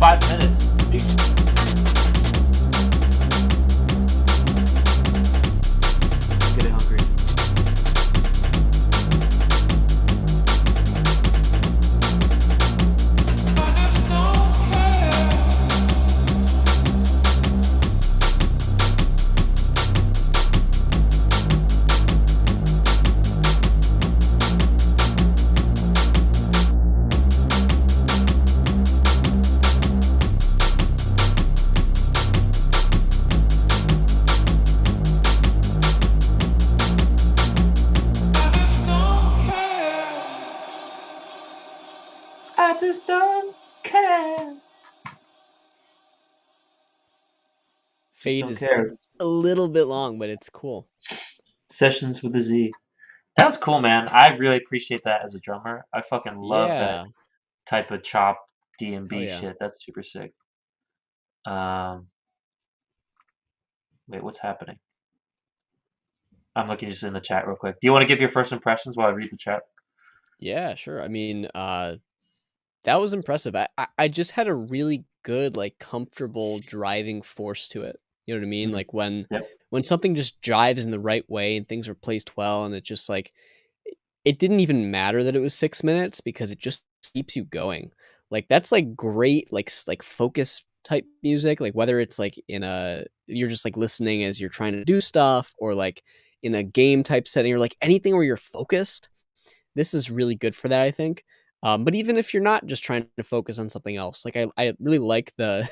Speaker 3: Five minutes. Getting hungry. I just don't care.
Speaker 4: Fade
Speaker 3: don't
Speaker 4: is
Speaker 3: care.
Speaker 4: a little bit long, but it's cool.
Speaker 3: Sessions with a Z. That was cool, man. I really appreciate that as a drummer. I fucking love that
Speaker 4: Yeah.
Speaker 3: type of chop
Speaker 4: Hell
Speaker 3: D&B
Speaker 4: yeah.
Speaker 3: shit. That's super sick. Um, wait, what's happening? I'm looking just in the chat real quick. Do you want to give your first impressions while I read the chat?
Speaker 4: Yeah, sure. I mean, that was impressive. I just had a really good, like, comfortable driving force to it. You know what I mean?
Speaker 3: Mhm.
Speaker 4: Like when
Speaker 3: Yep.
Speaker 4: something just jives in the right way and things are placed well, and it just like it didn't even matter that it was 6 minutes because it just keeps you going. Like that's like great, like like focus type music. Like whether it's like in a you're just like listening as you're trying to do stuff, or like in a game type setting, or like anything where you're focused, this is really good for that, I think. But even if you're not just trying to focus on something else, like I really like the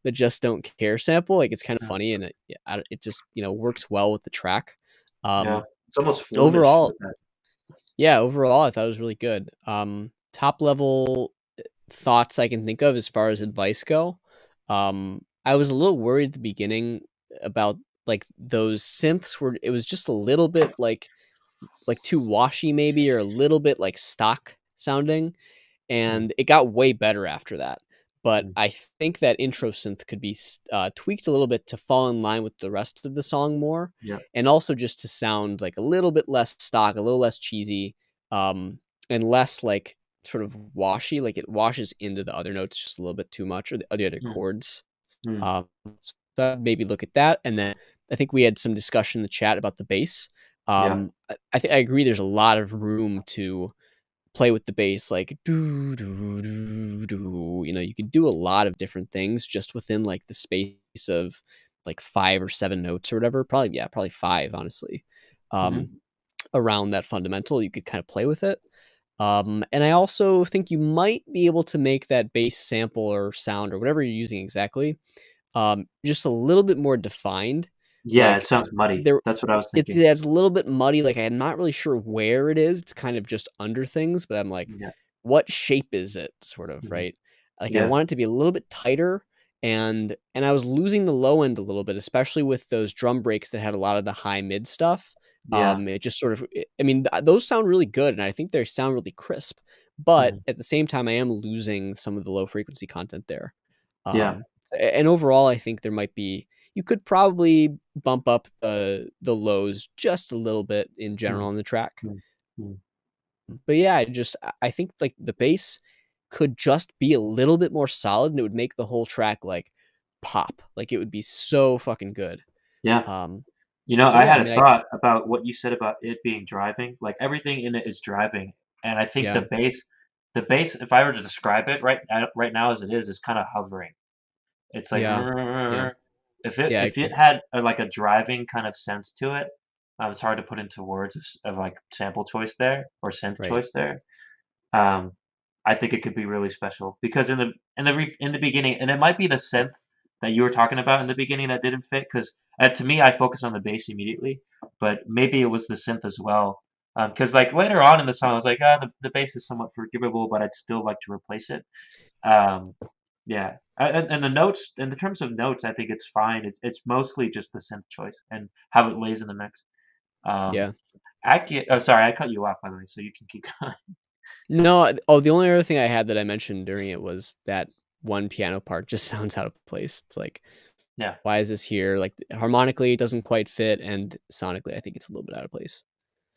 Speaker 4: the "Just Don't Care" sample. Like it's kind of
Speaker 3: Yeah.
Speaker 4: funny, and it just works well with the track.
Speaker 3: Yeah.
Speaker 4: Um,
Speaker 3: It's almost Flumish
Speaker 4: overall,
Speaker 3: with that.
Speaker 4: yeah, overall, I thought it was really good. Top level thoughts I can think of as far as advice go. I was a little worried at the beginning about like those synths where it was just a little bit like too washy maybe, or a little bit like stock sounding,
Speaker 3: Mm.
Speaker 4: and it got way better after that. But
Speaker 3: Mm.
Speaker 4: I think that intro synth could be tweaked a little bit to fall in line with the rest of the song more,
Speaker 3: Yeah.
Speaker 4: and also just to sound like a little bit less stock, a little less cheesy, and less like sort of washy. Like it washes into the other notes just a little bit too much, or the other
Speaker 3: Mm.
Speaker 4: chords.
Speaker 3: Mm.
Speaker 4: So maybe look at that, and then I think we had some discussion in the chat about the bass.
Speaker 3: Yeah.
Speaker 4: I think I agree. There's a lot of room to play with the bass, like do do do do. You could do a lot of different things just within like the space of like 5 or 7 notes or whatever. Probably 5, honestly.
Speaker 3: Mhm.
Speaker 4: Um, around that fundamental, you could kind of play with it. And I also think you might be able to make that bass sample or sound or whatever you're using exactly, just a little bit more defined.
Speaker 3: Yeah, it
Speaker 4: Like
Speaker 3: sounds muddy.
Speaker 4: there
Speaker 3: That's what I was thinking.
Speaker 4: it's a little bit muddy, like, I'm not really sure where it is, it's kind of just under things, but I'm like,
Speaker 3: Yeah.
Speaker 4: "What shape is it?" sort of,
Speaker 3: Mhm.
Speaker 4: right? Like, I
Speaker 3: Yeah.
Speaker 4: want it to be a little bit tighter, and I was losing the low end a little bit, especially with those drum breaks that had a lot of the high mid stuff.
Speaker 3: Yeah.
Speaker 4: It just sort of I mean, those sound really good, and I think they sound really crisp, but
Speaker 3: Mhm.
Speaker 4: at the same time, I am losing some of the low frequency content there.
Speaker 3: Yeah.
Speaker 4: Um, and overall, I think there might be you could probably bump up the lows just a little bit in general
Speaker 3: Mm.
Speaker 4: on the track.
Speaker 3: Mm. Mm.
Speaker 4: But yeah, I think like the bass could just be a little bit more solid, and it would make the whole track like pop. Like it would be so fucking good.
Speaker 3: Yeah.
Speaker 4: Um,
Speaker 3: I
Speaker 4: yeah, I
Speaker 3: had a
Speaker 4: mean,
Speaker 3: thought about what you said about it being driving. Like everything in it is driving, and I think
Speaker 4: yeah,
Speaker 3: the bass, if I were to describe it right now as it is kind of hovering. It's like
Speaker 4: yeah, yeah, yeah, I
Speaker 3: if it
Speaker 4: agree.
Speaker 3: had like a driving kind of sense to it, it's hard to put into words of like sample choice there or synth
Speaker 4: Right.
Speaker 3: choice there. Um, I think it could be really special because in the beginning, and it might be the synth that you were talking about in the beginning that didn't fit because to me I focus on the bass immediately, but maybe it was the synth as well. Because like later on in the song, I was like, the bass is somewhat forgivable, but I'd still like to replace it. Um, yeah, and the notes, in the terms of notes, I think it's fine. It's mostly just the synth choice and how it lays in the mix. Um,
Speaker 4: Yeah.
Speaker 3: oh, sorry, I cut you off by the way, so you can keep going.
Speaker 4: No, oh, the only other thing I had that I mentioned during it was that one piano part just sounds out of place. It's like,
Speaker 3: Yeah,
Speaker 4: why is this here? Like harmonically, it doesn't quite fit, and sonically, I think it's a little bit out of place.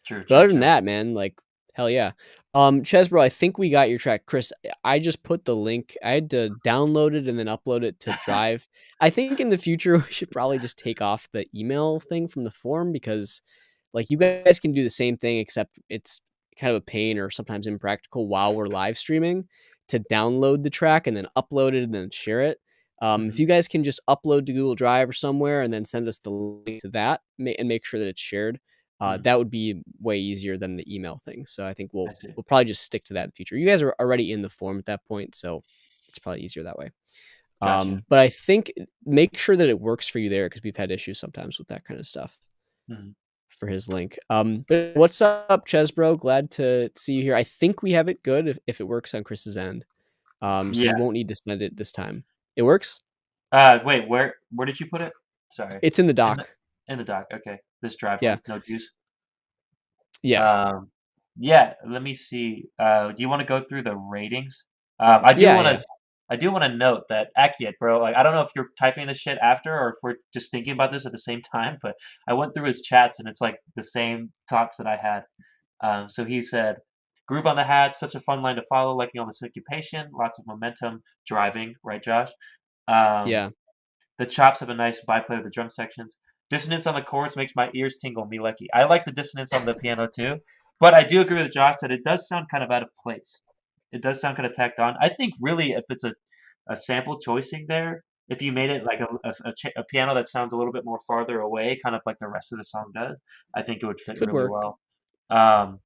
Speaker 3: true,
Speaker 4: But
Speaker 3: true,
Speaker 4: other than
Speaker 3: true.
Speaker 4: that, man, like hell yeah. Chesbro, I think we got your track. Chris, I just put the link. I had to download it and then upload it to Drive. I think in the future we should probably just take off the email thing from the form because like you guys can do the same thing except it's kind of a pain or sometimes impractical while we're live streaming to download the track and then upload it and then share it. If
Speaker 3: Mhm,
Speaker 4: you guys can just upload to Google Drive or somewhere and then send us the link to that and make sure that it's shared,
Speaker 3: mhm,
Speaker 4: that would be way easier than the email thing. So I think
Speaker 3: I see.
Speaker 4: we'll probably just stick to that in the future. You guys are already in the form at that point, so it's probably easier that way.
Speaker 3: Gotcha.
Speaker 4: But I think make sure that it works for you there because we've had issues sometimes with that kind of stuff
Speaker 3: Mhm.
Speaker 4: for his link. But what's up, Chesbro? Glad to see you here. I think we have it good if it works on Chris's end. So
Speaker 3: Yeah.
Speaker 4: you won't need to send it this time. It works.
Speaker 3: Wait, where did you put it? Sorry.
Speaker 4: It's in the
Speaker 3: In the
Speaker 4: doc.
Speaker 3: in the dock. Okay. This drive
Speaker 4: Yeah,
Speaker 3: link, no juice.
Speaker 4: yeah,
Speaker 3: Um, yeah. Let me see. Do you want to go through the ratings?
Speaker 4: yeah, yeah.
Speaker 3: I do want to note that Akiet, bro. Like, I don't know if you're typing this shit after or if we're just thinking about this at the same time, but I went through his chats and it's like the same talks that I had. So he said, "Groove on the hat, such a fun line to follow, liking all the syncopation, lots of momentum, driving, right, Josh? Um,
Speaker 4: Yeah.
Speaker 3: The chops have a nice byplay of the drum sections. Dissonance on the chorus makes my ears tingle, me lucky. I like the dissonance on the piano too, but I do agree with Josh that it does sound kind of out of place. It does sound kind of tacked on. I think really if it's a sample choicing there, if you made it like a piano that sounds a little bit more farther away, kind of like the rest of the song does, I think it would fit
Speaker 4: Could
Speaker 3: really
Speaker 4: work.
Speaker 3: well. Um,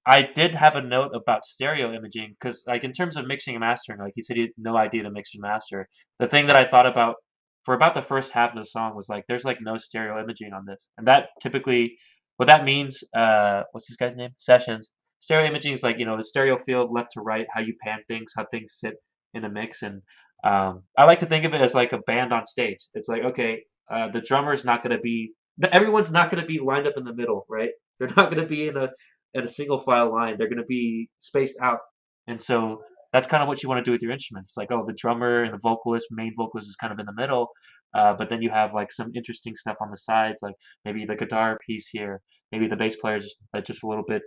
Speaker 3: I did have a note about stereo imaging because, like, in terms of mixing and mastering, like he said, he had no idea to mix and master. The thing that I thought about for about the first half of the song was like, there's like no stereo imaging on this, and that typically, what that means, what's this guy's name? Sessions. Stereo imaging is like the stereo field, left to right, how you pan things, how things sit in a mix, and I like to think of it as like a band on stage. It's like, okay, the drummer's not going to be, everyone's not going to be lined up in the middle, right? They're not going to be in a single file line. They're going to be spaced out. And so that's kind of what you want to do with your instruments. It's like, oh, the drummer and the vocalist, main vocalist is kind of in the middle. But then you have like some interesting stuff on the sides, like maybe the guitar piece here, maybe the bass player's just a little bit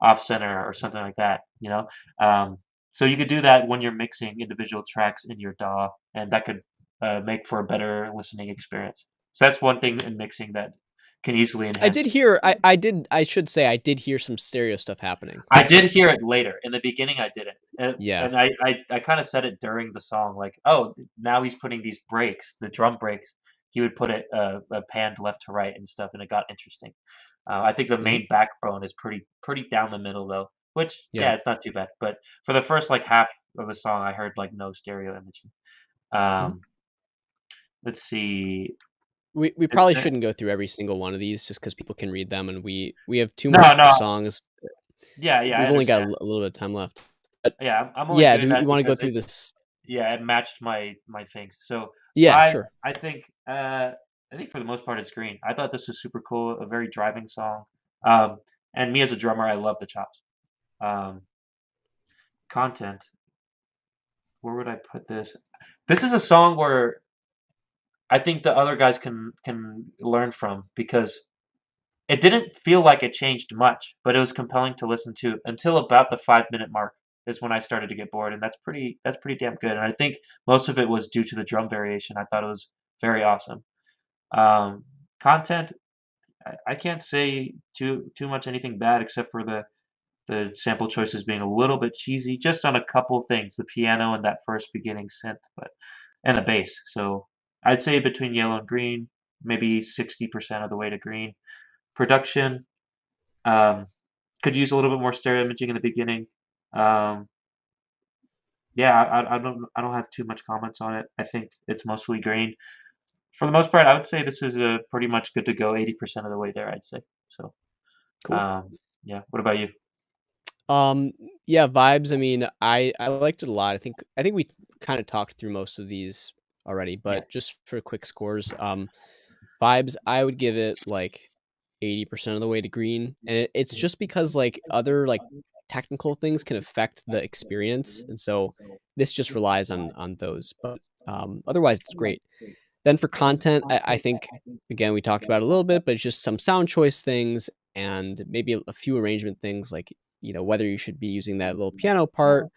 Speaker 3: off center or something like that. Um, so you could do that when you're mixing individual tracks in your DAW, and that could make for a better listening experience. So that's one thing in mixing that can easily
Speaker 4: I did
Speaker 3: enhance.
Speaker 4: hear. I should say I did hear some stereo stuff happening
Speaker 3: I
Speaker 4: for
Speaker 3: did
Speaker 4: sure.
Speaker 3: hear it later. In the beginning, I didn't,
Speaker 4: Yeah.
Speaker 3: and I kind of said it during the song, like, "Oh, now he's putting these breaks, the drum breaks. He would put it panned left to right and stuff, and it got interesting. I think the
Speaker 4: Hmm.
Speaker 3: main backbone is pretty down the middle though, which
Speaker 4: Yeah.
Speaker 3: yeah, it's not too bad. But for the first like half of the song, I heard like no stereo imaging.
Speaker 4: Hmm.
Speaker 3: Um, let's see.
Speaker 4: We
Speaker 3: Is
Speaker 4: probably
Speaker 3: there,
Speaker 4: shouldn't go through every single one of these just because people can read them, and we have two
Speaker 3: no,
Speaker 4: more
Speaker 3: no,
Speaker 4: songs.
Speaker 3: yeah, yeah, I
Speaker 4: We've only got
Speaker 3: understand.
Speaker 4: a little bit of time left. But
Speaker 3: Yeah, I'm only
Speaker 4: yeah,
Speaker 3: doing
Speaker 4: do you
Speaker 3: that
Speaker 4: want to go
Speaker 3: because
Speaker 4: through this?
Speaker 3: yeah, it matched my things. So
Speaker 4: Yeah,
Speaker 3: I
Speaker 4: sure.
Speaker 3: I think I think for the most part it's green. I thought this was super cool, a very driving song. Um, and me as a drummer, I love the chops. Um, content. Where would I put this? This is a song where I think the other guys can learn from because it didn't feel like it changed much, but it was compelling to listen to until about the 5 minute mark is when I started to get bored, and that's pretty damn good. And I think most of it was due to the drum variation. I thought it was very awesome. Um, content, I can't say too much anything bad except for the sample choices being a little bit cheesy, just on a couple things, the piano and that first beginning synth, but and the bass. So I'd say between yellow and green, maybe 60% of the way to green. Production, um, could use a little bit more stereo imaging in the beginning. Um, yeah, I don't have too much comments on it. I think it's mostly green. For the most part, I would say this is a pretty much good to go 80% of the way there, I'd say. So,
Speaker 4: Cool.
Speaker 3: yeah. What about you?
Speaker 4: Um, yeah, vibes. I mean, I liked it a lot. I think we kind of talked through most of these already,
Speaker 3: Yeah.
Speaker 4: but just for quick scores, vibes, I would give it like 80% of the way to green, and it's just because like other like technical things can affect the experience, and so this just relies on those. But otherwise, it's great. Then for content, I think again we talked about it a little bit, but it's just some sound choice things and maybe a few arrangement things, like whether you should be using that little piano part,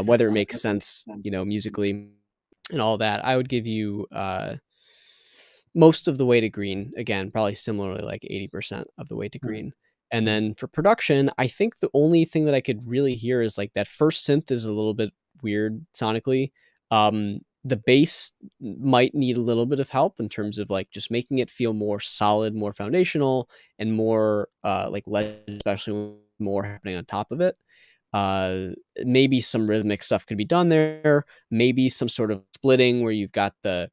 Speaker 4: whether it makes sense, musically, and all that. I would give you most of the way to green. Again, probably similarly like 80% of the way to
Speaker 3: Mhm,
Speaker 4: green. And
Speaker 3: mhm,
Speaker 4: then for production, I think the only thing that I could really hear is like that first synth is a little bit weird sonically. The bass might need a little bit of help in terms of like just making it feel more solid, more foundational, and more like especially with more happening on top of it. Uh, Maybe some rhythmic stuff could be done there. Maybe some sort of splitting where you've got the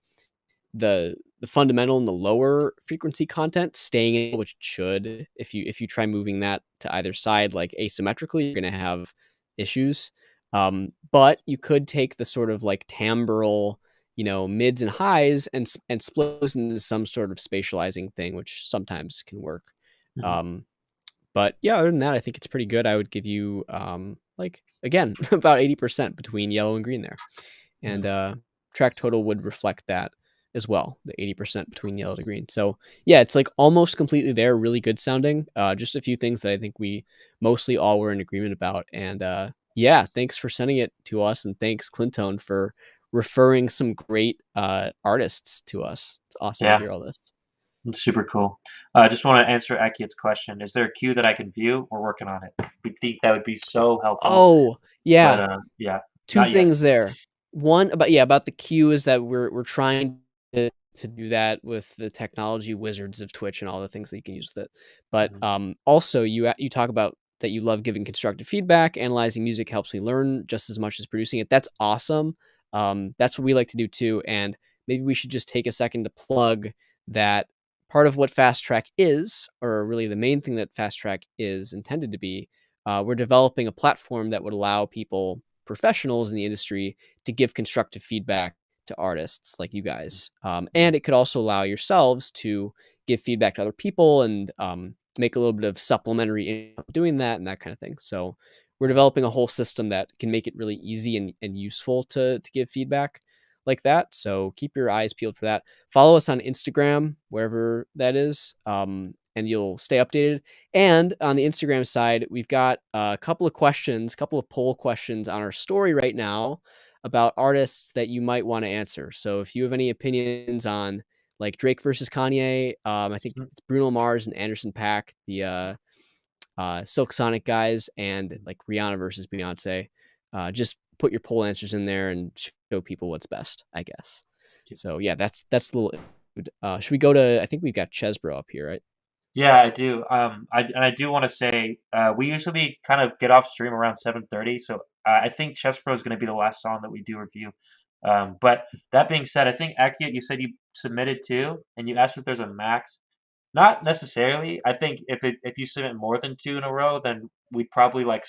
Speaker 4: fundamental and the lower frequency content staying in, which should, if you try moving that to either side like asymmetrically, you're gonna have issues. But you could take the sort of like timbral, mids and highs and split those into some sort of spatializing thing, which sometimes can work.
Speaker 3: mhm,
Speaker 4: Um, but yeah, other than that, I think it's pretty good. I would give you like again about 80% between yellow and green there, and
Speaker 3: mhm.
Speaker 4: track total would reflect that as well, the 80% between yellow to green. So yeah, it's like almost completely there, really good sounding. Just a few things that I think we mostly all were in agreement about. And yeah, thanks for sending it to us, and thanks Clintone for referring some great artists to us. It's awesome to
Speaker 3: Yeah,
Speaker 4: hear all this.
Speaker 3: it's super cool. I just want to answer Akiet's question. Is there a queue that I can view? We're working on it. We think that would be so helpful,
Speaker 4: Oh
Speaker 3: but
Speaker 4: yeah,
Speaker 3: yeah,
Speaker 4: two
Speaker 3: not yet.
Speaker 4: things there. One about the queue is that we're trying to do that with the technology wizards of Twitch and all the things that you can use with it. But
Speaker 3: Mhm,
Speaker 4: also you talk about that you love giving constructive feedback. Analyzing music helps me learn just as much as producing it. That's awesome. That's what we like to do too. And maybe we should just take a second to plug that part of what Fast Track is, or really the main thing that Fast Track is intended to be. We're developing a platform that would allow people, professionals in the industry, to give constructive feedback to artists like you guys.
Speaker 3: mhm,
Speaker 4: And it could also allow yourselves to give feedback to other people and make a little bit of supplementary income doing that and that kind of thing. So we're developing a whole system that can make it really easy and useful to give feedback like that. So keep your eyes peeled for that. Follow us on Instagram, wherever that is, and you'll stay updated. And on the Instagram side, we've got a couple of questions, a couple of poll questions on our story right now about artists that you might want to answer. So if you have any opinions on like Drake versus Kanye, I think
Speaker 3: mhm.
Speaker 4: it's Bruno Mars and Anderson Paak, the Silk Sonic guys, and like Rihanna versus Beyonce, just put your poll answers in there and show people what's best, I guess. So yeah, that's the little. Should we go to? I think we've got Chesbro up here, right?
Speaker 3: Yeah, I do. I do want to say we usually kind of get off stream around 7:30, so I think Chess Pro is going to be the last song that we do review. But that being said, I think Akiet, you said you submitted two, and you asked if there's a max. Not necessarily. I think if you submit more than two in a row, then we'd probably like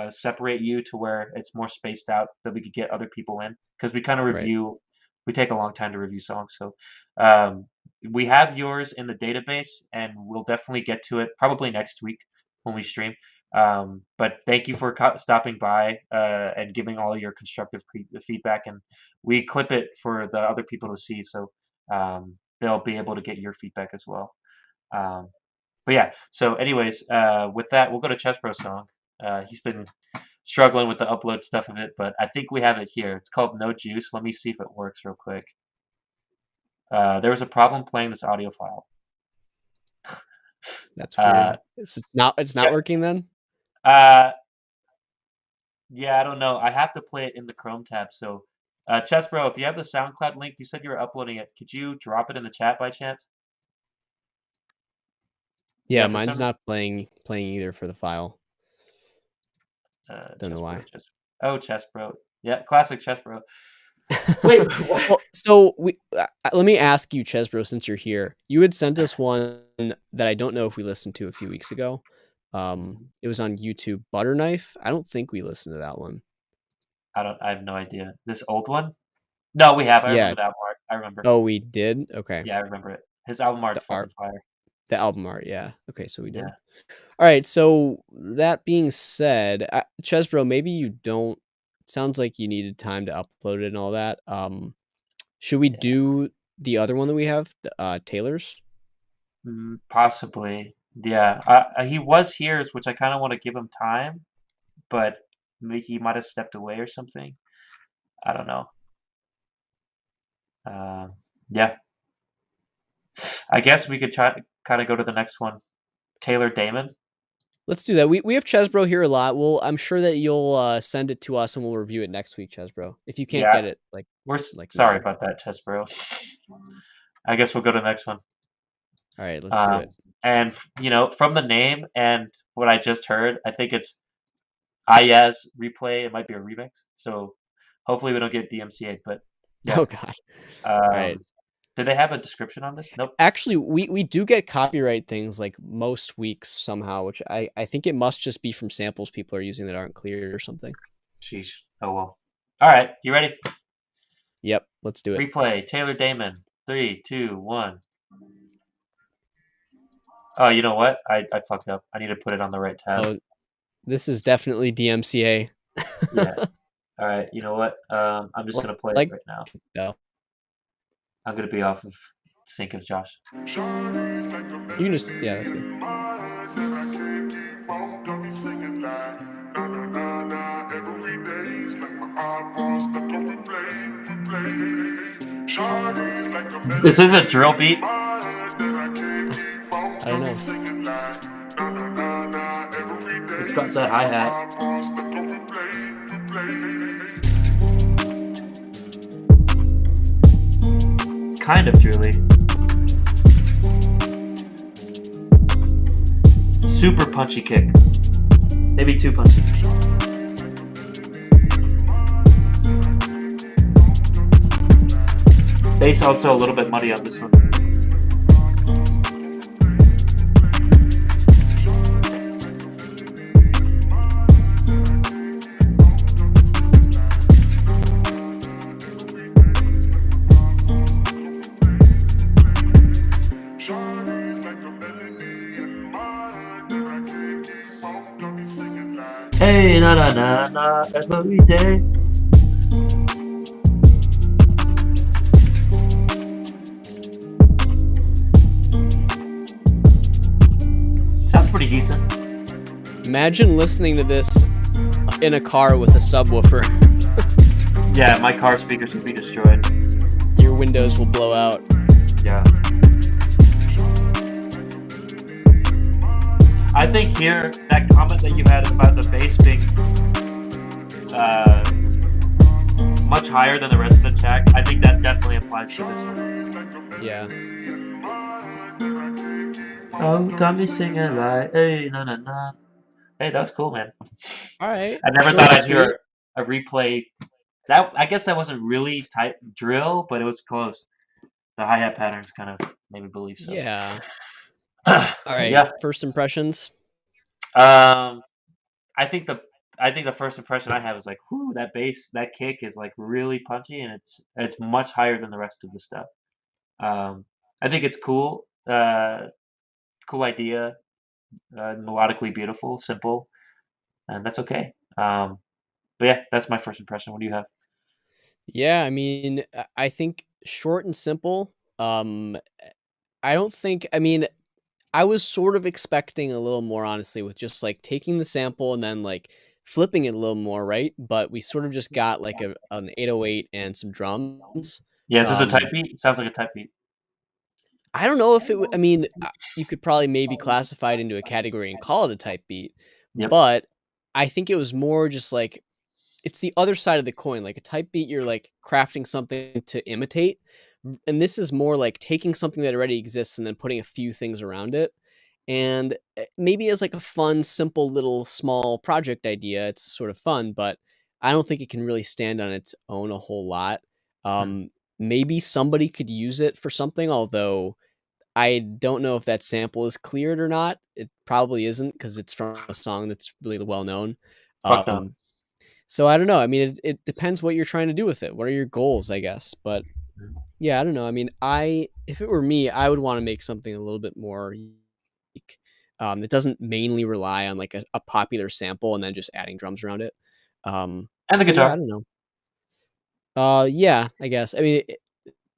Speaker 3: separate you to where it's more spaced out that we could get other people in because we kind of
Speaker 4: Right.
Speaker 3: review. We take a long time to review songs, so um, we have yours in the database, and we'll definitely get to it probably next week when we stream. But thank you for stopping by and giving all your constructive feedback, and we clip it for the other people to see. So they'll be able to get your feedback as well. Um, but yeah, so anyways, with that, we'll go to Chess Pro song. He's been struggling with the upload stuff of it, but I think we have it here. It's called No Juice. Let me see if it works real quick. There was a problem playing this audio file.
Speaker 4: That's
Speaker 3: Uh,
Speaker 4: weird. It's not
Speaker 3: che-
Speaker 4: working then?
Speaker 3: uh, yeah, I don't know. I have to play it in the Chrome tab. So, Chess Bro, if you have the SoundCloud link, you said you were uploading it. Could you drop it in the chat by chance?
Speaker 4: Yeah,
Speaker 3: Yeah, for
Speaker 4: mine's
Speaker 3: some
Speaker 4: not playing either for the file. Don't know
Speaker 3: Chess Bro,
Speaker 4: why.
Speaker 3: Chess. Oh, Chess Bro. Yeah, classic Chess Bro. Wait, what?
Speaker 4: Well, so let me ask you, Chesbro, since you're here. You had sent us one that I don't know if we listened to a few weeks ago. It was on YouTube, Butter Knife. I don't think we listened to that one.
Speaker 3: I have no idea. This old one? No, we have. I
Speaker 4: Yeah.
Speaker 3: remember that part. I remember.
Speaker 4: Oh, we did? Okay.
Speaker 3: Yeah, I remember it. His album art's
Speaker 4: The art,
Speaker 3: fucking fire.
Speaker 4: the album art, yeah. Okay, so we did.
Speaker 3: Yeah.
Speaker 4: All right, so that being said, Chesbro, maybe you don't. Sounds like you needed time to upload it and all that. Should we do the other one that we have, Taylor's?
Speaker 3: Possibly. Yeah. He was here, which I kind of want to give him time, but maybe he might have stepped away or something. I don't know. Yeah. I guess we could try to kind of go to the next one. Taylor Damon.
Speaker 4: Let's do that. We have Chesbro here a lot. I'm sure that you'll send it to us and we'll review it next week, Chesbro. If you can't
Speaker 3: Yeah.
Speaker 4: get it,
Speaker 3: We're
Speaker 4: like
Speaker 3: sorry
Speaker 4: now.
Speaker 3: about that, Chess Bro. I guess we'll go to the next one.
Speaker 4: All right, let's do it.
Speaker 3: And from the name and what I just heard, I think it's Ayaz replay. It might be a remix. So hopefully we don't get DMCA. But yeah.
Speaker 4: Oh God. All right.
Speaker 3: Did they have a description on this? Nope.
Speaker 4: Actually, we do get copyright things like most weeks somehow, which I think it must just be from samples people are using that aren't cleared or something.
Speaker 3: Sheesh. Oh well. All right, you ready?
Speaker 4: Yep, let's do it.
Speaker 3: Replay. Taylor Damon. 3, 2, 1. Oh, you know what? I fucked up. I need to put it on the right tab.
Speaker 4: Oh, this is definitely DMCA.
Speaker 3: Yeah. All right. You know what? I'm just gonna play it right now.
Speaker 4: No.
Speaker 3: I'm gonna be off of sync of Josh.
Speaker 4: You can just that's good.
Speaker 3: This is a drill beat.
Speaker 4: I don't know.
Speaker 3: It's got that hi-hat. Kind of drilly. Super punchy kick. Maybe too punchy. Bass also a little bit muddy on this one. Hey, na na na na, every day. Sounds pretty decent.
Speaker 4: Imagine listening to this in a car with a subwoofer.
Speaker 3: Yeah, my car speakers would be destroyed.
Speaker 4: Your windows will blow out.
Speaker 3: Yeah. I think here, that comment that you had about the bass being much higher than the rest of the track, I think that definitely applies to this one.
Speaker 4: Yeah.
Speaker 3: Oh, got me singing like, hey, na na na. Hey, that's cool, man.
Speaker 4: All right.
Speaker 3: I never thought I'd hear a replay. That I guess that wasn't really tight drill, but it was close. The hi-hat patterns kind of made me believe so.
Speaker 4: Yeah. All right.
Speaker 3: Yeah.
Speaker 4: First impressions.
Speaker 3: I think the first impression I have is like, whoo, that bass, that kick is like really punchy, and it's much higher than the rest of the stuff. I think it's cool. Cool idea. Melodically beautiful, simple, and that's okay. But yeah, that's my first impression. What do you have?
Speaker 4: Yeah, I mean, I think short and simple. I don't think. I mean, I was sort of expecting a little more, honestly, with just like taking the sample and then like flipping it a little more, right? But we sort of just got like an 808 and some drums.
Speaker 3: Yeah, is this a type beat? It sounds like a type beat.
Speaker 4: I don't know if it. I mean, you could probably maybe classify it into a category and call it a type beat.
Speaker 3: Yep.
Speaker 4: But I think it was more just like it's the other side of the coin. Like a type beat, you're like crafting something to imitate. And this is more like taking something that already exists and then putting a few things around it. And maybe as like a fun, simple little small project idea, it's sort of fun, but I don't think it can really stand on its own a whole lot. Maybe somebody could use it for something, although I don't know if that sample is cleared or not. It probably isn't because it's from a song that's really well known.
Speaker 3: Fuck no.
Speaker 4: So I don't know. I mean, it depends what you're trying to do with it. What are your goals, I guess? But yeah, I don't know. I mean, if it were me, I would want to make something a little bit more unique. That doesn't mainly rely on like a popular sample and then just adding drums around it.
Speaker 3: And the
Speaker 4: So yeah, I
Speaker 3: guitar.
Speaker 4: don't know. Yeah, I guess. I mean,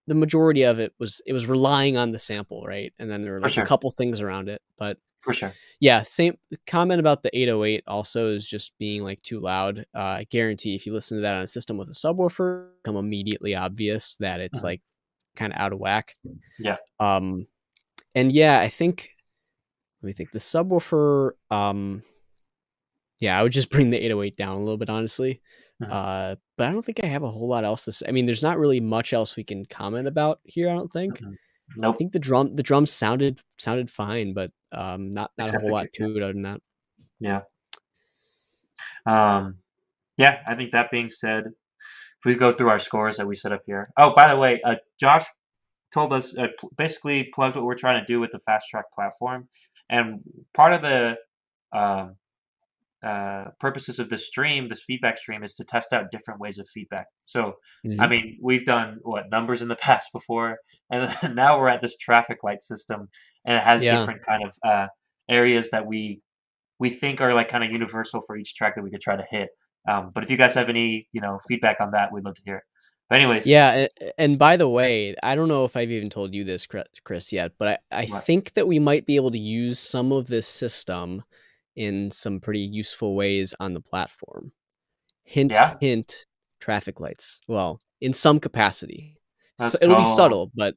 Speaker 4: the majority of it was relying on the sample, right? And then there were
Speaker 3: For
Speaker 4: like a
Speaker 3: sure.
Speaker 4: couple things around it, but
Speaker 3: For sure.
Speaker 4: yeah, same comment about the 808 also is just being like too loud. I guarantee if you listen to that on a system with a subwoofer, it'll become immediately obvious that it's like kind of out of whack.
Speaker 3: Yeah.
Speaker 4: And yeah, I think let me think. The subwoofer, yeah, I would just bring the 808 down a little bit, honestly. But I don't think I have a whole lot else to say. I mean, there's not really much else we can comment about here, I don't think. I
Speaker 3: Nope.
Speaker 4: think the drums sounded fine, but not a
Speaker 3: Except
Speaker 4: whole
Speaker 3: the
Speaker 4: lot
Speaker 3: kick.
Speaker 4: to it other than that.
Speaker 3: Yeah. Yeah, I think that being said, if we go through our scores that we set up here. Oh, by the way, Josh told us basically plugged what we're trying to do with the FastTrack platform, and part of the um, purposes of this stream, this feedback stream, is to test out different ways of feedback. So, I mean, we've done what numbers in the past before, and then now we're at this traffic light system, and it has
Speaker 4: Yeah.
Speaker 3: different kind of areas that we think are like kind of universal for each track that we could try to hit. But if you guys have any, feedback on that, we'd love to hear it. But anyways,
Speaker 4: Yeah, and by the way, I don't know if I've even told you this, Chris, yet, but I
Speaker 3: what?
Speaker 4: think that we might be able to use some of this system in some pretty useful ways on the platform. Hint,
Speaker 3: Yeah,
Speaker 4: hint, traffic lights. Well, in some capacity. So
Speaker 3: let's
Speaker 4: it'll be
Speaker 3: go.
Speaker 4: subtle, but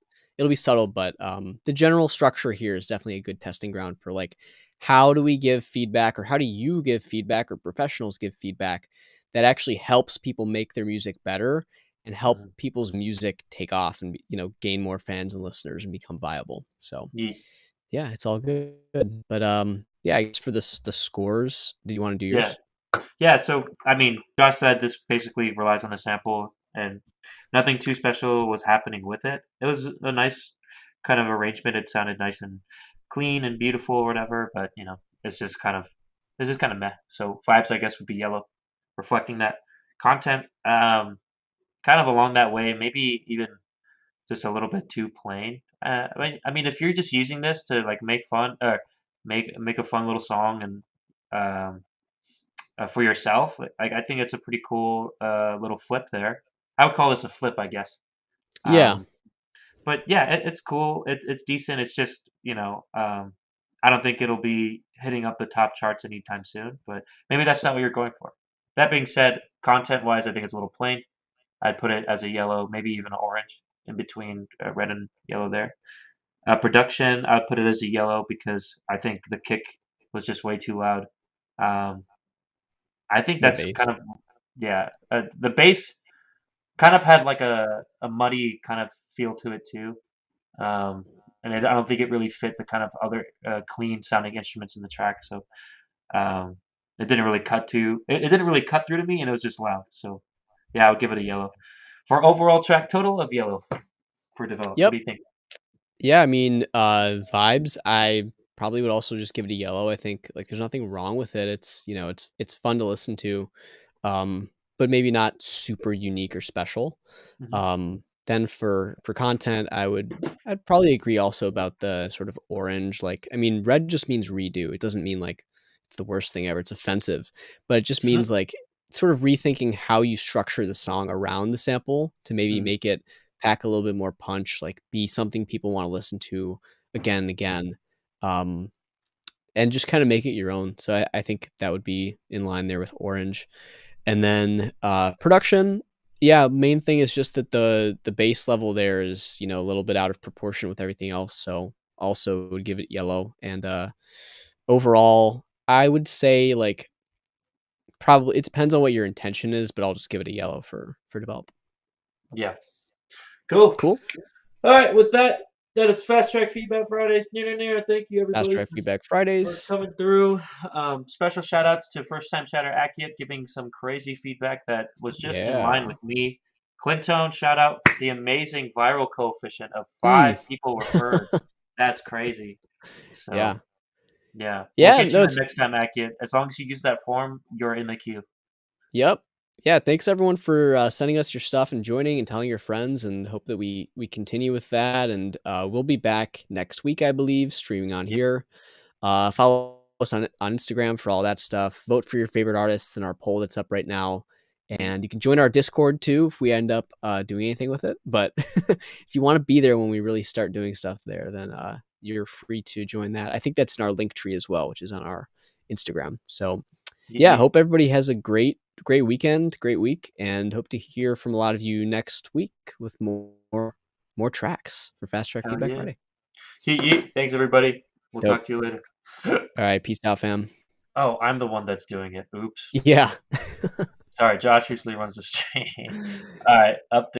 Speaker 4: the general structure here is definitely a good testing ground for like how do we give feedback or how do you give feedback or professionals give feedback that actually helps people make their music better and help
Speaker 3: Mhm.
Speaker 4: people's music take off and gain more fans and listeners and become viable. So
Speaker 3: Ye-
Speaker 4: yeah, it's all good. But yeah, I guess for the scores, do you want to do
Speaker 3: Yeah,
Speaker 4: yours?
Speaker 3: yeah. So I mean, Josh said this basically relies on the sample, and nothing too special was happening with it. It was a nice kind of arrangement. It sounded nice and clean and beautiful or whatever, but it's just kind of meh. So vibes, I guess, would be yellow, reflecting that content. Kind of along that way, maybe even just a little bit too plain. I mean, if you're just using this to like make fun or make a fun little song and um, for yourself, like I think it's a pretty cool little flip there. I would call this a flip, I guess.
Speaker 4: Yeah.
Speaker 3: Um, but yeah, it's cool. It's decent. It's just I don't think it'll be hitting up the top charts anytime soon. But maybe that's not what you're going for. That being said, content-wise, I think it's a little plain. I'd put it as a yellow, maybe even an orange in between red and yellow there. Production, I'd put it as a yellow because I think the kick was just way too loud. Um, I think
Speaker 4: The
Speaker 3: that's
Speaker 4: bass.
Speaker 3: kind of yeah. The bass kind of had like a muddy kind of feel to it too, and I don't think it really fit the kind of other clean sounding instruments in the track. So um, it didn't really cut through to me, and it was just loud. So yeah, I would give it a yellow. For overall track total of yellow for develop. What
Speaker 4: Yep.
Speaker 3: do you think?
Speaker 4: Yeah, I mean, vibes, I probably would also just give it a yellow. I think like there's nothing wrong with it. It's, it's fun to listen to. But maybe not super unique or special.
Speaker 3: Hmm.
Speaker 4: Then for content, I'd probably agree also about the sort of orange. Like, I mean, red just means redo. It doesn't mean like it's the worst thing ever. It's offensive, but it just means like sort of rethinking how you structure the song around the sample to maybe make it pack a little bit more punch, like be something people want to listen to again and again. Um, and just kind of make it your own. So I think that would be in line there with orange. And then production, yeah, main thing is just that the base level there is, a little bit out of proportion with everything else. So also would give it yellow. And overall, I would say like probably it depends on what your intention is, but I'll just give it a yellow for develop.
Speaker 3: Yeah. Cool.
Speaker 4: Cool.
Speaker 3: All right. With that, that it's Fast Track Feedback Fridays. Thank you,
Speaker 4: Fast
Speaker 3: everybody,
Speaker 4: Track Feedback
Speaker 3: for
Speaker 4: Fridays.
Speaker 3: coming through. Special shout outs to first time chatter Akiet giving some crazy feedback that was just in line with me. Clintone, shout out the amazing viral coefficient of 5 people referred. That's crazy. So
Speaker 4: Yeah.
Speaker 3: yeah.
Speaker 4: Yeah,
Speaker 3: We'll get
Speaker 4: no,
Speaker 3: you in
Speaker 4: it's
Speaker 3: next time, Akiet. As long as you use that form, you're in the queue.
Speaker 4: Yep. Yeah, thanks everyone for sending us your stuff and joining and telling your friends, and hope that we continue with that. And we'll be back next week, I believe, streaming on
Speaker 3: Yep.
Speaker 4: here. Follow us on Instagram for all that stuff. Vote for your favorite artists in our poll that's up right now. And you can join our Discord too if we end up doing anything with it. But if you want to be there when we really start doing stuff there, then you're free to join that. I think that's in our link tree as well, which is on our Instagram. So yeah, hope everybody has a great weekend, great week, and hope to hear from a lot of you next week with more tracks for Fast Track Feedback Friday.
Speaker 3: Yeet. Thanks, everybody. We'll talk to you later.
Speaker 4: All right, peace out, fam.
Speaker 3: Oh, I'm the one that's doing it. Oops.
Speaker 4: Yeah.
Speaker 3: Sorry, Josh usually runs the stream. All right, up there.